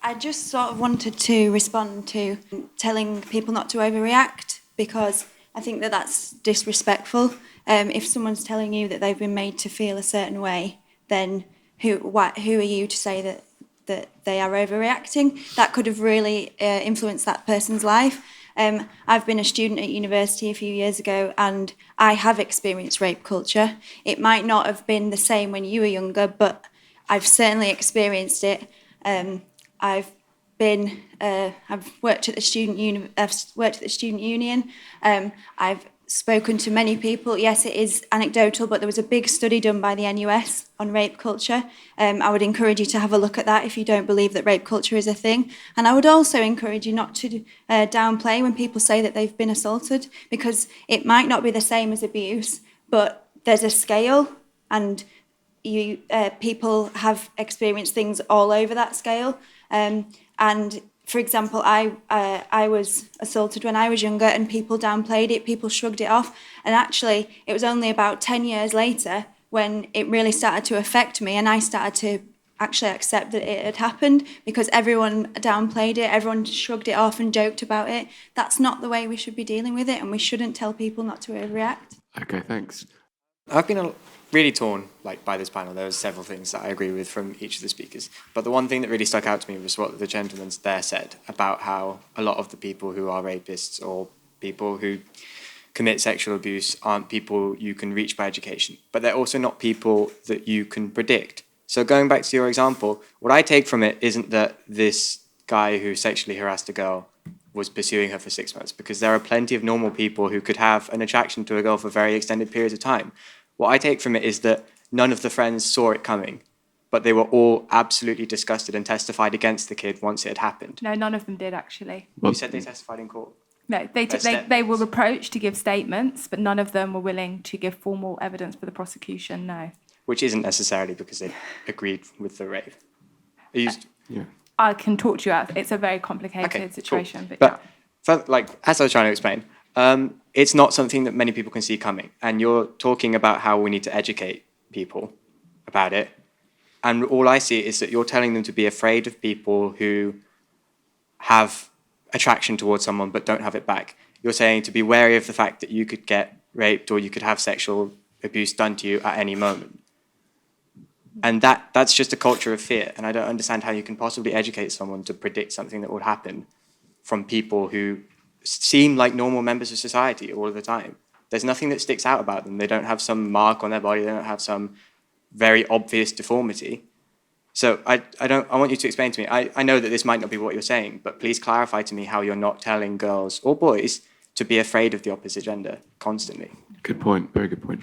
Speaker 18: I just sort of wanted to respond to telling people not to overreact, because I think that that's disrespectful. If someone's telling you that they've been made to feel a certain way, then who are you to say that they are overreacting? That could have really influenced that person's life. I've been a student at university a few years ago, and I have experienced rape culture. It might not have been the same when you were younger, but I've certainly experienced it. I've worked at the student union. I've spoken to many people. Yes, it is anecdotal, but there was a big study done by the NUS on rape culture. I would encourage you to have a look at that if you don't believe that rape culture is a thing. And I would also encourage you not to downplay when people say that they've been assaulted, because it might not be the same as abuse, but there's a scale, and people have experienced things all over that scale. And for example, I was assaulted when I was younger, and people downplayed it, people shrugged it off. And actually, it was only about 10 years later when it really started to affect me, and I started to actually accept that it had happened, because everyone downplayed it, everyone shrugged it off and joked about it. That's not the way we should be dealing with it, and we shouldn't tell people not to overreact.
Speaker 1: Okay, thanks.
Speaker 19: I've been really torn by this panel. There were several things that I agree with from each of the speakers. But the one thing that really stuck out to me was what the gentleman there said about how a lot of the people who are rapists or people who commit sexual abuse aren't people you can reach by education. But they're also not people that you can predict. So going back to your example, what I take from it isn't that this guy who sexually harassed a girl was pursuing her for 6 months, because there are plenty of normal people who could have an attraction to a girl for very extended periods of time. What I take from it is that none of the friends saw it coming, but they were all absolutely disgusted and testified against the kid once it had happened.
Speaker 4: No, none of them did, actually.
Speaker 19: You said they testified in court?
Speaker 4: No, they were approached to give statements, but none of them were willing to give formal evidence for the prosecution, no.
Speaker 19: Which isn't necessarily because they agreed with the rape.
Speaker 4: I can talk to you out. It's a very complicated situation.
Speaker 19: Cool. But as I was trying to explain, it's not something that many people can see coming. And you're talking about how we need to educate people about it. And all I see is that you're telling them to be afraid of people who have attraction towards someone but don't have it back. You're saying to be wary of the fact that you could get raped or you could have sexual abuse done to you at any moment. And that's just a culture of fear. And I don't understand how you can possibly educate someone to predict something that would happen from people who seem like normal members of society all of the time. There's nothing that sticks out about them. They don't have some mark on their body. They don't have some very obvious deformity. So I want you to explain to me, I know that this might not be what you're saying, but please clarify to me how you're not telling girls or boys to be afraid of the opposite gender constantly.
Speaker 1: Good point, very good point.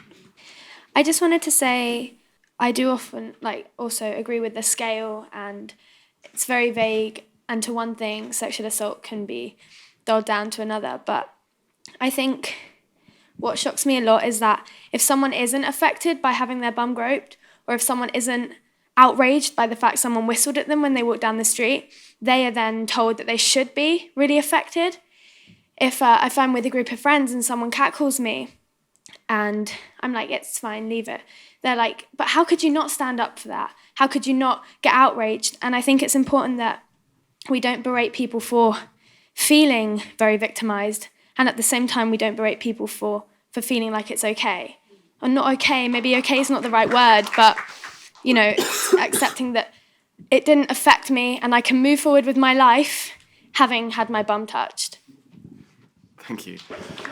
Speaker 10: I just wanted to say I do often also agree with the scale, and it's very vague, and to one thing sexual assault can be dulled down to another, but I think what shocks me a lot is that if someone isn't affected by having their bum groped, or if someone isn't outraged by the fact someone whistled at them when they walk down the street, they are then told that they should be really affected. If I'm with a group of friends and someone catcalls me and I'm like, it's fine, leave it, they're like, but how could you not stand up for that? How could you not get outraged? And I think it's important that we don't berate people for feeling very victimized, and at the same time we don't berate people for feeling like it's okay. Or not okay, maybe okay is not the right word, but accepting that it didn't affect me and I can move forward with my life having had my bum touched.
Speaker 1: Thank you.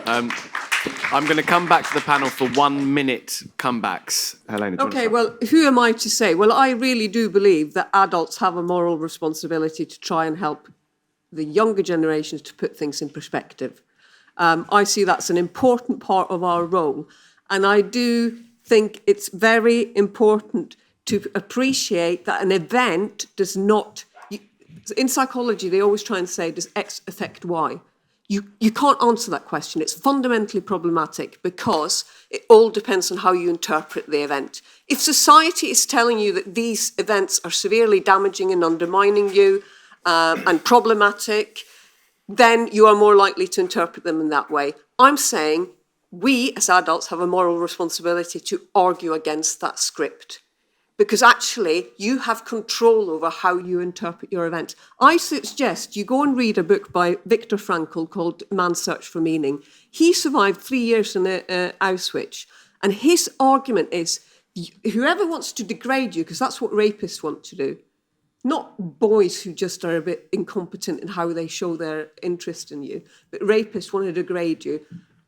Speaker 1: I'm going to come back to the panel for 1 minute comebacks. Helena, do you want to
Speaker 3: Okay,
Speaker 1: start?
Speaker 3: well, who am I to say? Well, I really do believe that adults have a moral responsibility to try and help the younger generations to put things in perspective. I see that's an important part of our role. And I do think it's very important to appreciate that an event does not... In psychology, they always try and say, does X affect Y? You can't answer that question. It's fundamentally problematic because it all depends on how you interpret the event. If society is telling you that these events are severely damaging and undermining you and problematic, then you are more likely to interpret them in that way. I'm saying we as adults have a moral responsibility to argue against that script, because actually you have control over how you interpret your events. I suggest you go and read a book by Viktor Frankl called Man's Search for Meaning. He survived 3 years in Auschwitz, and his argument is whoever wants to degrade you, because that's what rapists want to do, not boys who just are a bit incompetent in how they show their interest in you, but rapists want to degrade you.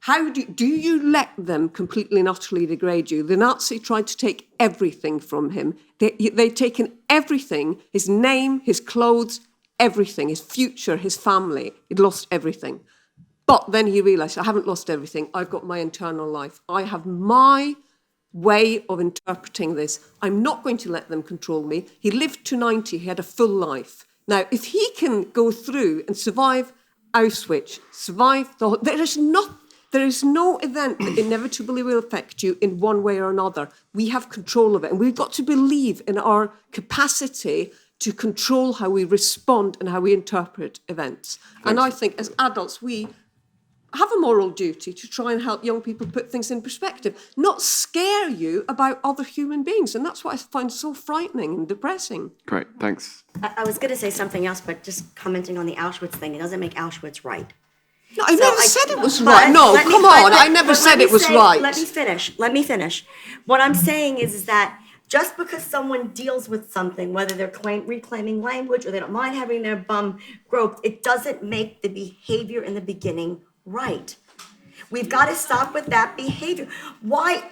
Speaker 3: How do you let them completely and utterly degrade you? The Nazi tried to take everything from him. They'd taken everything, his name, his clothes, everything, his future, his family. He'd lost everything. But then he realised, I haven't lost everything. I've got my internal life. I have my way of interpreting this. I'm not going to let them control me. He lived to 90. He had a full life. Now, if he can go through and survive Auschwitz, there is no event that inevitably will affect you in one way or another. We have control of it, and we've got to believe in our capacity to control how we respond and how we interpret events. And I think as adults, we have a moral duty to try and help young people put things in perspective, not scare you about other human beings. And that's what I find so frightening and depressing.
Speaker 1: Great, thanks.
Speaker 5: I was going to say something else, but just commenting on the Auschwitz thing, it doesn't make Auschwitz right.
Speaker 3: No, I never said it was right. No, come on. I never said it was right.
Speaker 5: Let me finish. What I'm saying is that just because someone deals with something, whether they're reclaiming language or they don't mind having their bum groped, it doesn't make the behavior in the beginning right. We've got to stop with that behavior. Why,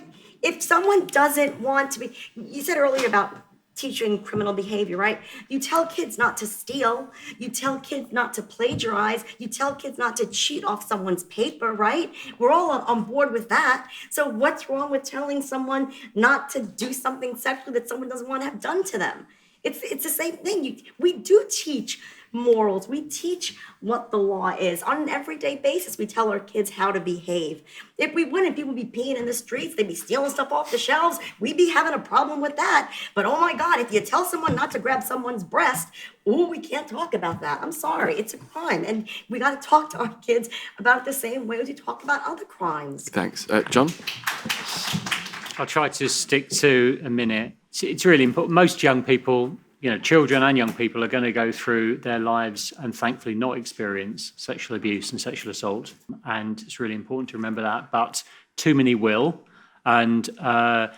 Speaker 5: if someone doesn't want to be, you said earlier about teaching criminal behavior, right? You tell kids not to steal. You tell kids not to plagiarize. You tell kids not to cheat off someone's paper, right? We're all on board with that. So what's wrong with telling someone not to do something sexually that someone doesn't want to have done to them? It's the same thing. We do teach morals. We teach what the law is. On an everyday basis, we tell our kids how to behave. If we wouldn't, people would be peeing in the streets, they'd be stealing stuff off the shelves, we'd be having a problem with that. But oh my God, if you tell someone not to grab someone's breast, we can't talk about that. I'm sorry, it's a crime. And we got to talk to our kids about it the same way as we talk about other crimes.
Speaker 1: Thanks. John?
Speaker 2: I'll try to stick to a minute. It's really important. Most young people, children and young people are going to go through their lives and thankfully not experience sexual abuse and sexual assault. And it's really important to remember that. But too many will, and a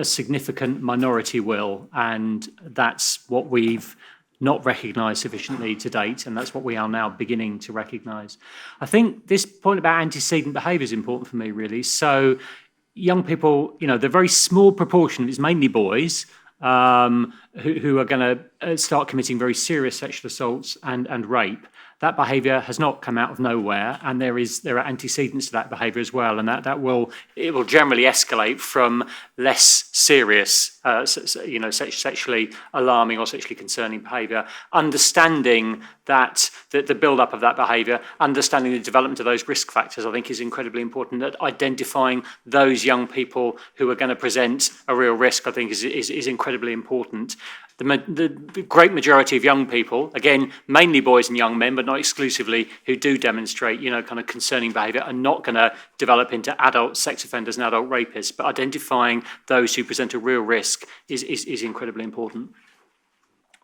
Speaker 2: significant minority will. And that's what we've not recognised sufficiently to date. And that's what we are now beginning to recognise. I think this point about antecedent behaviour is important for me, really. So young people, the very small proportion, it's mainly boys, who are going to start committing very serious sexual assaults and rape. That behaviour has not come out of nowhere, and there are antecedents to that behaviour as well, and it will generally escalate from less serious, sexually alarming or sexually concerning behaviour. Understanding that the build-up of that behaviour, understanding the development of those risk factors, I think is incredibly important. That identifying those young people who are going to present a real risk, I think, is incredibly important. The great majority of young people, again, mainly boys and young men, but not exclusively, who do demonstrate, kind of concerning behaviour, are not going to develop into adult sex offenders and adult rapists. But identifying those who present a real risk is incredibly important.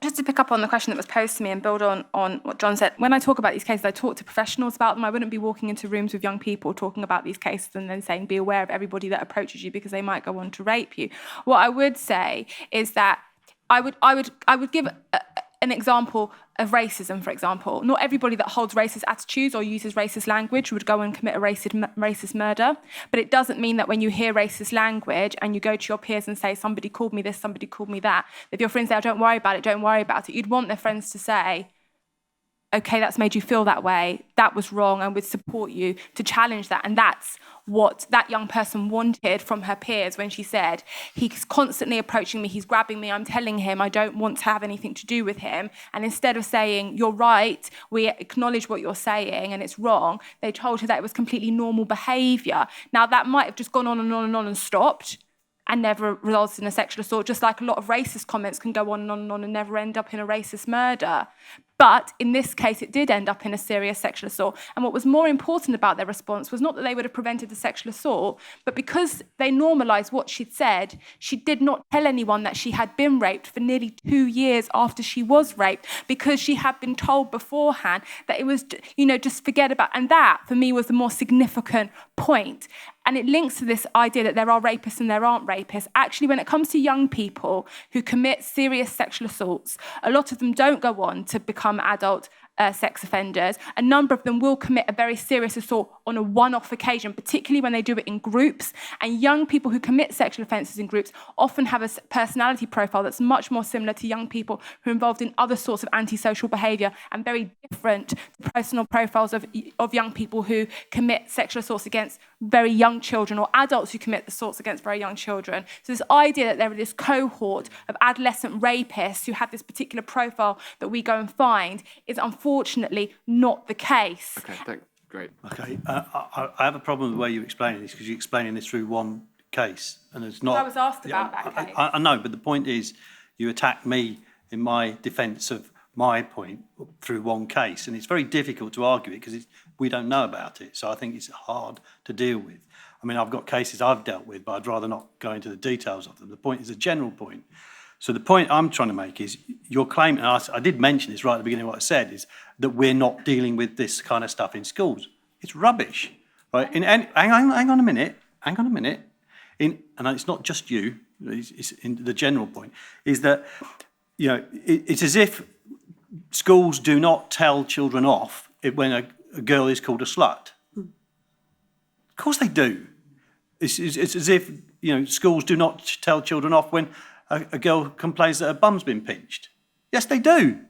Speaker 4: Just to pick up on the question that was posed to me and build on what Jon said, when I talk about these cases, I talk to professionals about them. I wouldn't be walking into rooms with young people talking about these cases and then saying, be aware of everybody that approaches you because they might go on to rape you. What I would say is that I would give an example of racism, for example. Not everybody that holds racist attitudes or uses racist language would go and commit a racist murder, but it doesn't mean that when you hear racist language and you go to your peers and say, somebody called me this, somebody called me that, if your friends say, oh, don't worry about it, you'd want their friends to say, okay, that's made you feel that way, that was wrong, and would support you to challenge that. And that's what that young person wanted from her peers when she said, he's constantly approaching me, he's grabbing me, I'm telling him I don't want to have anything to do with him. And instead of saying, you're right, we acknowledge what you're saying and it's wrong, they told her that it was completely normal behaviour. Now, that might have just gone on and on and on and stopped and never resulted in a sexual assault, just like a lot of racist comments can go on and never end up in a racist murder. But in this case, it did end up in a serious sexual assault. And what was more important about their response was not that they would have prevented the sexual assault, but because they normalised what she'd said, she did not tell anyone that she had been raped for nearly 2 years after she was raped, because she had been told beforehand that it was, just forget about. And that, for me, was the more significant point. And it links to this idea that there are rapists and there aren't rapists. Actually, when it comes to young people who commit serious sexual assaults, a lot of them don't go on to become adult sex offenders. A number of them will commit a very serious assault on a one-off occasion, particularly when they do it in groups. And young people who commit sexual offences in groups often have a personality profile that's much more similar to young people who are involved in other sorts of antisocial behaviour and very different to personal profiles of young people who commit sexual assaults against very young children or adults who commit assaults against very young children. So this idea that there is this cohort of adolescent rapists who have this particular profile that we go and find is unfortunately not the case.
Speaker 1: Okay, great.
Speaker 6: Okay, I have a problem with the way you're explaining this, because you're explaining this through one case, and it's not.
Speaker 4: I was asked about that case.
Speaker 6: I know, but the point is, you attack me in my defence of my point through one case, and it's very difficult to argue it because we don't know about it. So I think it's hard to deal with. I mean, I've got cases I've dealt with, but I'd rather not go into the details of them. The point is a general point. So the point I'm trying to make is your claim, and I did mention this right at the beginning of what I said, is that we're not dealing with this kind of stuff in schools. It's rubbish, right? Hang on a minute. And it's not just you. It's in the general point is that it's as if schools do not tell children off when a girl is called a slut. Of course they do. It's as if schools do not tell children off when a girl complains that her bum's been pinched. Yes, they do.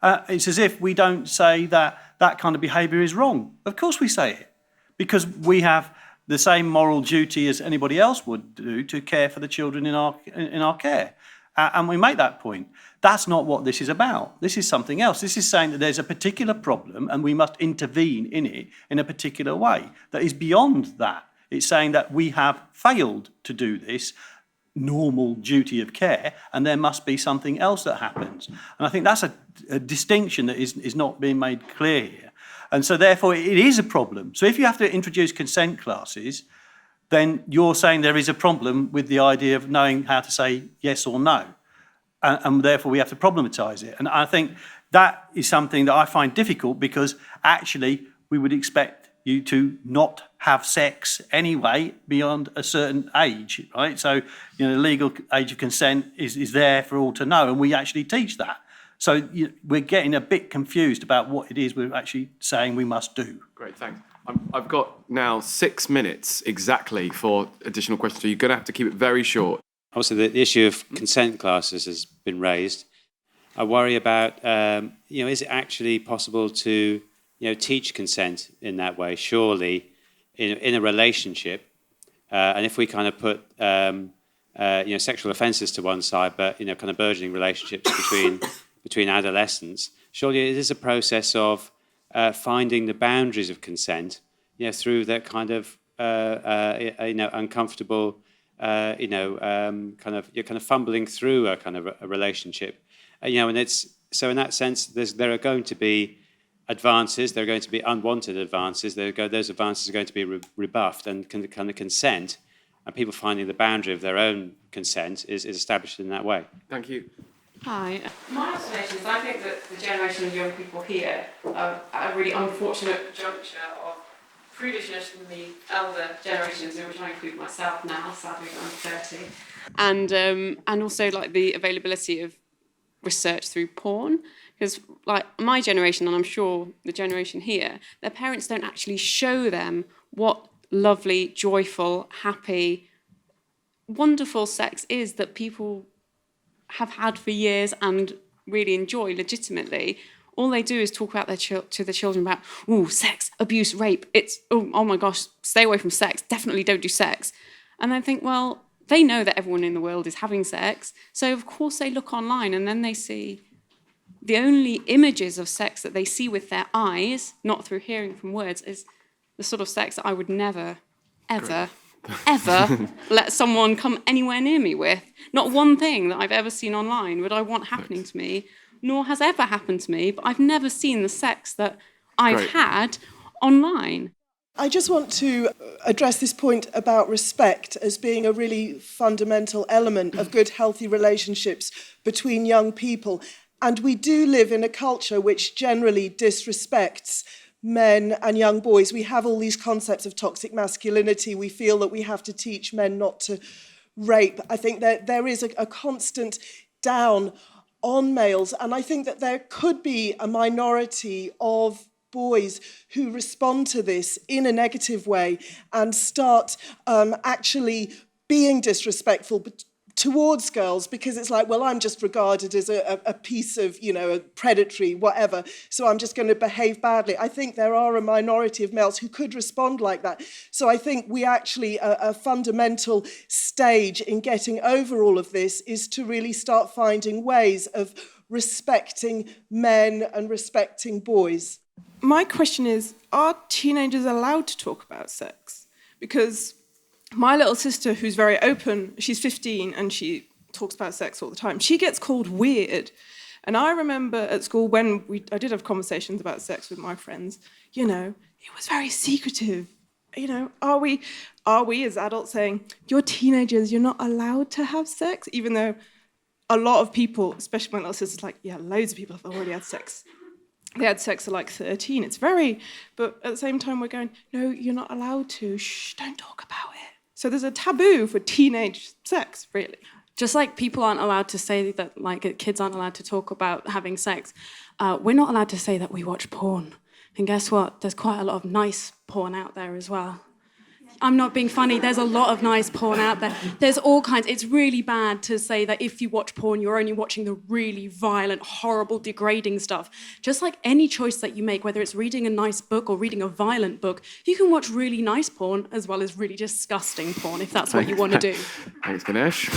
Speaker 6: It's as if we don't say that kind of behaviour is wrong. Of course we say it, because we have the same moral duty as anybody else would do to care for the children in our care. And we make that point. That's not what this is about. This is something else. This is saying that there's a particular problem and we must intervene in it in a particular way that is beyond that. It's saying that we have failed to do this normal duty of care and there must be something else that happens. And I think that's a distinction that is not being made clear here. And so therefore it is a problem. So if you have to introduce consent classes, then you're saying there is a problem with the idea of knowing how to say yes or no. And therefore we have to problematise it. And I think that is something that I find difficult, because actually we would expect you to not have sex anyway beyond a certain age, right? So, the legal age of consent is there for all to know, and we actually teach that. So we're getting a bit confused about what it is we're actually saying we must do.
Speaker 1: Great, thanks. I've got now 6 minutes exactly for additional questions, so you're going to have to keep it very short.
Speaker 20: Also, the issue of consent classes has been raised. I worry about, is it actually possible to, teach consent in that way? Surely, in a relationship, and if we kind of put, sexual offences to one side, but kind of burgeoning relationships between adolescents, surely it is a process of finding the boundaries of consent, through that kind of, uncomfortable, you're kind of fumbling through a kind of a relationship. And it's so in that sense, there are going to be advances, there are going to be unwanted advances. Those advances are going to be rebuffed, and kind of consent and people finding the boundary of their own consent is established in that way.
Speaker 1: Thank you.
Speaker 21: Hi. My observation is I think that the generation of young people here are at a really unfortunate juncture of prudishness from the elder generations, in which I include myself now, sadly I'm 30, and also like the availability of research through porn, because like my generation, and I'm sure the generation here, their parents don't actually show them what lovely, joyful, happy, wonderful sex is that people have had for years and really enjoy legitimately. All they do is talk about to the children about, sex, abuse, rape. It's, oh my gosh, stay away from sex. Definitely don't do sex. And I think, well, they know that everyone in the world is having sex. So, of course, they look online and then they see the only images of sex that they see with their eyes, not through hearing from words, is the sort of sex that I would never, ever, ever let someone come anywhere near me with. Not one thing that I've ever seen online would I want happening to me, nor has ever happened to me, but I've never seen the sex that I've had online.
Speaker 22: I just want to address this point about respect as being a really fundamental element of good, healthy relationships between young people. And we do live in a culture which generally disrespects men and young boys. We have all these concepts of toxic masculinity. We feel that we have to teach men not to rape. I think that there is a constant down on males. And I think that there could be a minority of boys who respond to this in a negative way and start actually being disrespectful towards girls, because it's like, well, I'm just regarded as a piece of, a predatory, whatever, so I'm just going to behave badly. I think there are a minority of males who could respond like that. So I think we actually, a fundamental stage in getting over all of this is to really start finding ways of respecting men and respecting boys.
Speaker 23: My question is, are teenagers allowed to talk about sex? Because my little sister, who's very open, she's 15 and she talks about sex all the time. She gets called weird. And I remember at school when I did have conversations about sex with my friends, it was very secretive. Are we as adults saying, you're teenagers, you're not allowed to have sex? Even though a lot of people, especially my little sister's like, yeah, loads of people have already had sex. They had sex at like 13. But at the same time, we're going, no, you're not allowed to. Shh, don't talk about it. So there's a taboo for teenage sex, really.
Speaker 10: Just like people aren't allowed to say that, like kids aren't allowed to talk about having sex, we're not allowed to say that we watch porn. And guess what? There's quite a lot of nice porn out there as well. I'm not being funny. There's a lot of nice porn out there. There's all kinds. It's really bad to say that if you watch porn, you're only watching the really violent, horrible, degrading stuff. Just like any choice that you make, whether it's reading a nice book or reading a violent book, you can watch really nice porn as well as really disgusting porn, if that's what you want to do.
Speaker 1: Thanks, Ganesh.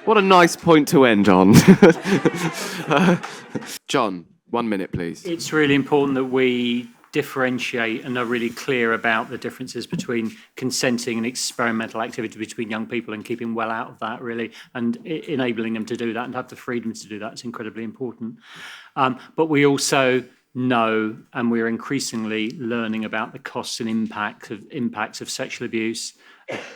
Speaker 1: What a nice point to end on. John, 1 minute, please.
Speaker 2: It's really important that we differentiate and are really clear about the differences between consenting and experimental activity between young people, and keeping well out of that, really, and enabling them to do that and have the freedom to do that is incredibly important. But we also know, and we're increasingly learning about the costs and impacts of sexual abuse,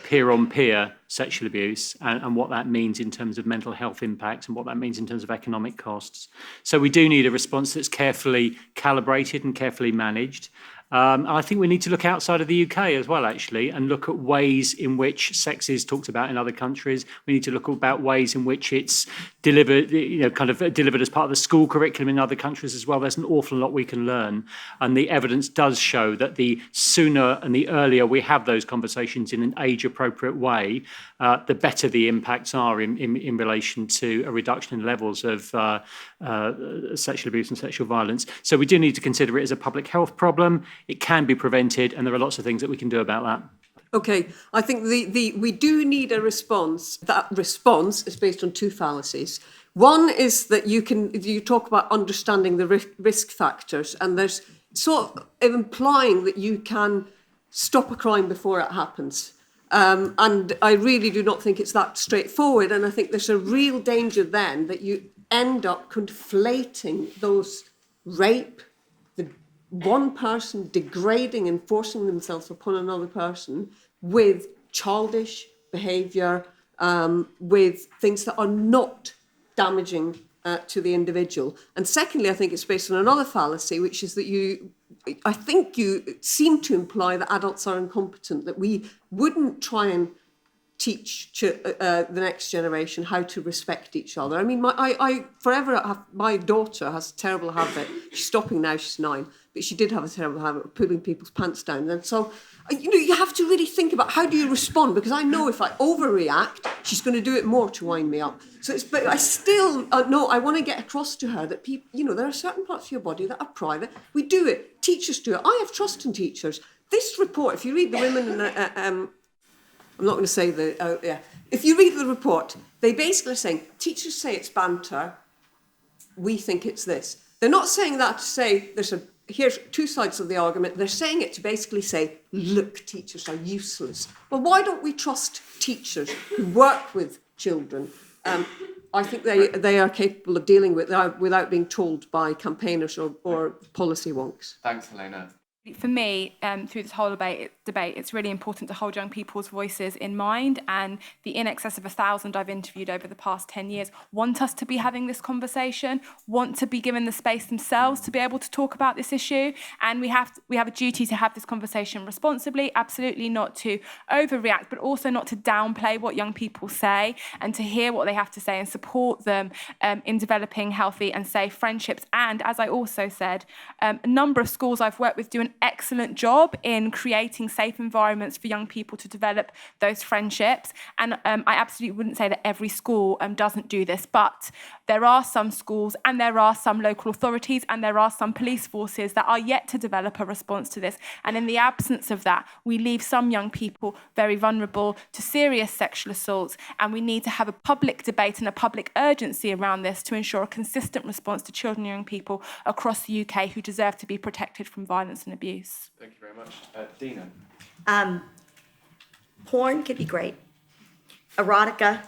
Speaker 2: peer-on-peer sexual abuse, and what that means in terms of mental health impacts and what that means in terms of economic costs. So we do need a response that's carefully calibrated and carefully managed. And I think we need to look outside of the UK as well, actually, and look at ways in which sex is talked about in other countries. We need to look about ways in which it's delivered, delivered as part of the school curriculum in other countries as well. There's an awful lot we can learn. And the evidence does show that the sooner and the earlier we have those conversations in an age-appropriate way, the better the impacts are in relation to a reduction in levels of sexual abuse and sexual violence. So we do need to consider it as a public health problem. It can be prevented, and there are lots of things that we can do about that.
Speaker 3: Okay, I think we do need a response. That response is based on two fallacies. One is that you talk about understanding the risk factors, and there's sort of implying that you can stop a crime before it happens. And I really do not think it's that straightforward, and I think there's a real danger then that you end up conflating those rape, one person degrading and forcing themselves upon another person with childish behaviour, with things that are not damaging to the individual. And secondly, I think it's based on another fallacy, which is that I think you seem to imply that adults are incompetent, that we wouldn't try and teach the next generation how to respect each other. I mean, my daughter has a terrible habit. She's stopping now, she's 9, but she did have a terrible habit of pulling people's pants down. And so, you have to really think about how do you respond, because I know if I overreact, she's going to do it more to wind me up. But I still know I want to get across to her that people, there are certain parts of your body that are private. We do it. Teachers do it. I have trust in teachers. This report, if you read the women in I'm not going to say if you read the report, they basically are saying, teachers say it's banter, we think it's this. They're not saying that to say, here's two sides of the argument. They're saying it to basically say, look, teachers are useless. Well, why don't we trust teachers who work with children? I think they are capable of dealing with that without being told by campaigners or policy wonks.
Speaker 1: Thanks, Helena.
Speaker 4: For me, through this whole debate, it's really important to hold young people's voices in mind, and the in excess of 1,000 I've interviewed over the past 10 years want us to be having this conversation, want to be given the space themselves to be able to talk about this issue, and we have a duty to have this conversation responsibly, absolutely not to overreact, but also not to downplay what young people say, and to hear what they have to say and support them in developing healthy and safe friendships. And as I also said, a number of schools I've worked with do an excellent job in creating safe environments for young people to develop those friendships. And I absolutely wouldn't say that every school doesn't do this, but there are some schools and there are some local authorities and there are some police forces that are yet to develop a response to this. And in the absence of that, we leave some young people very vulnerable to serious sexual assaults. And we need to have a public debate and a public urgency around this to ensure a consistent response to children and young people across the UK who deserve to be protected from violence and abuse.
Speaker 1: Thank you very much. Deana.
Speaker 5: Porn could be great. Erotica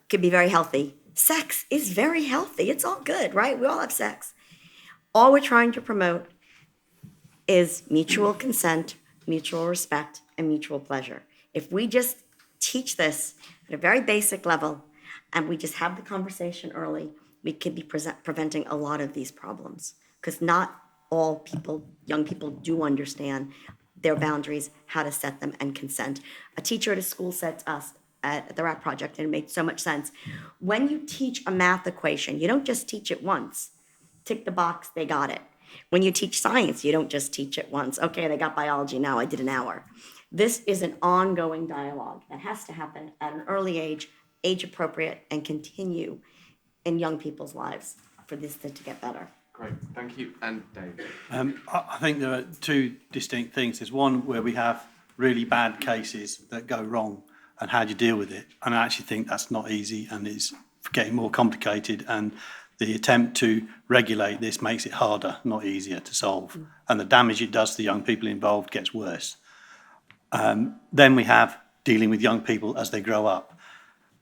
Speaker 5: could be very healthy. Sex is very healthy. It's all good, right? We all have sex. All we're trying to promote is mutual consent, mutual respect, and mutual pleasure. If we just teach this at a very basic level and we just have the conversation early, we could be preventing a lot of these problems, because not all young people do understand their boundaries, how to set them, and consent. A teacher at a school said to us at the RAP project, and it made so much sense, when you teach a math equation, you don't just teach it once. Tick the box, they got it. When you teach science, you don't just teach it once. Okay, they got biology now, I did an hour. This is an ongoing dialogue that has to happen at an early age appropriate, and continue in young people's lives for this to get better.
Speaker 1: Great, thank you. And Dave.
Speaker 6: I think there are two distinct things. There's one where we have really bad cases that go wrong, and how do you deal with it? And I actually think that's not easy and is getting more complicated, and the attempt to regulate this makes it harder, not easier to solve. And the damage it does to the young people involved gets worse. Then we have dealing with young people as they grow up.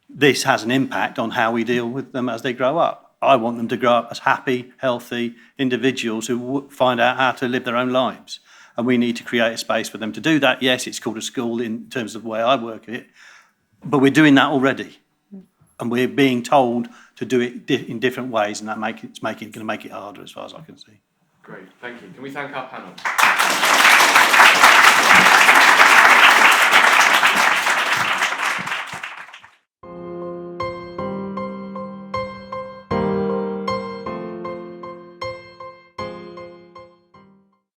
Speaker 6: This has an impact on how we deal with them as they grow up. I want them to grow up as happy, healthy individuals who find out how to live their own lives. And we need to create a space for them to do that. Yes, it's called a school in terms of the way I work it, but we're doing that already. And we're being told to do it in different ways, and that going to make it harder as far as I can see.
Speaker 1: Great, thank you. Can we thank our panel?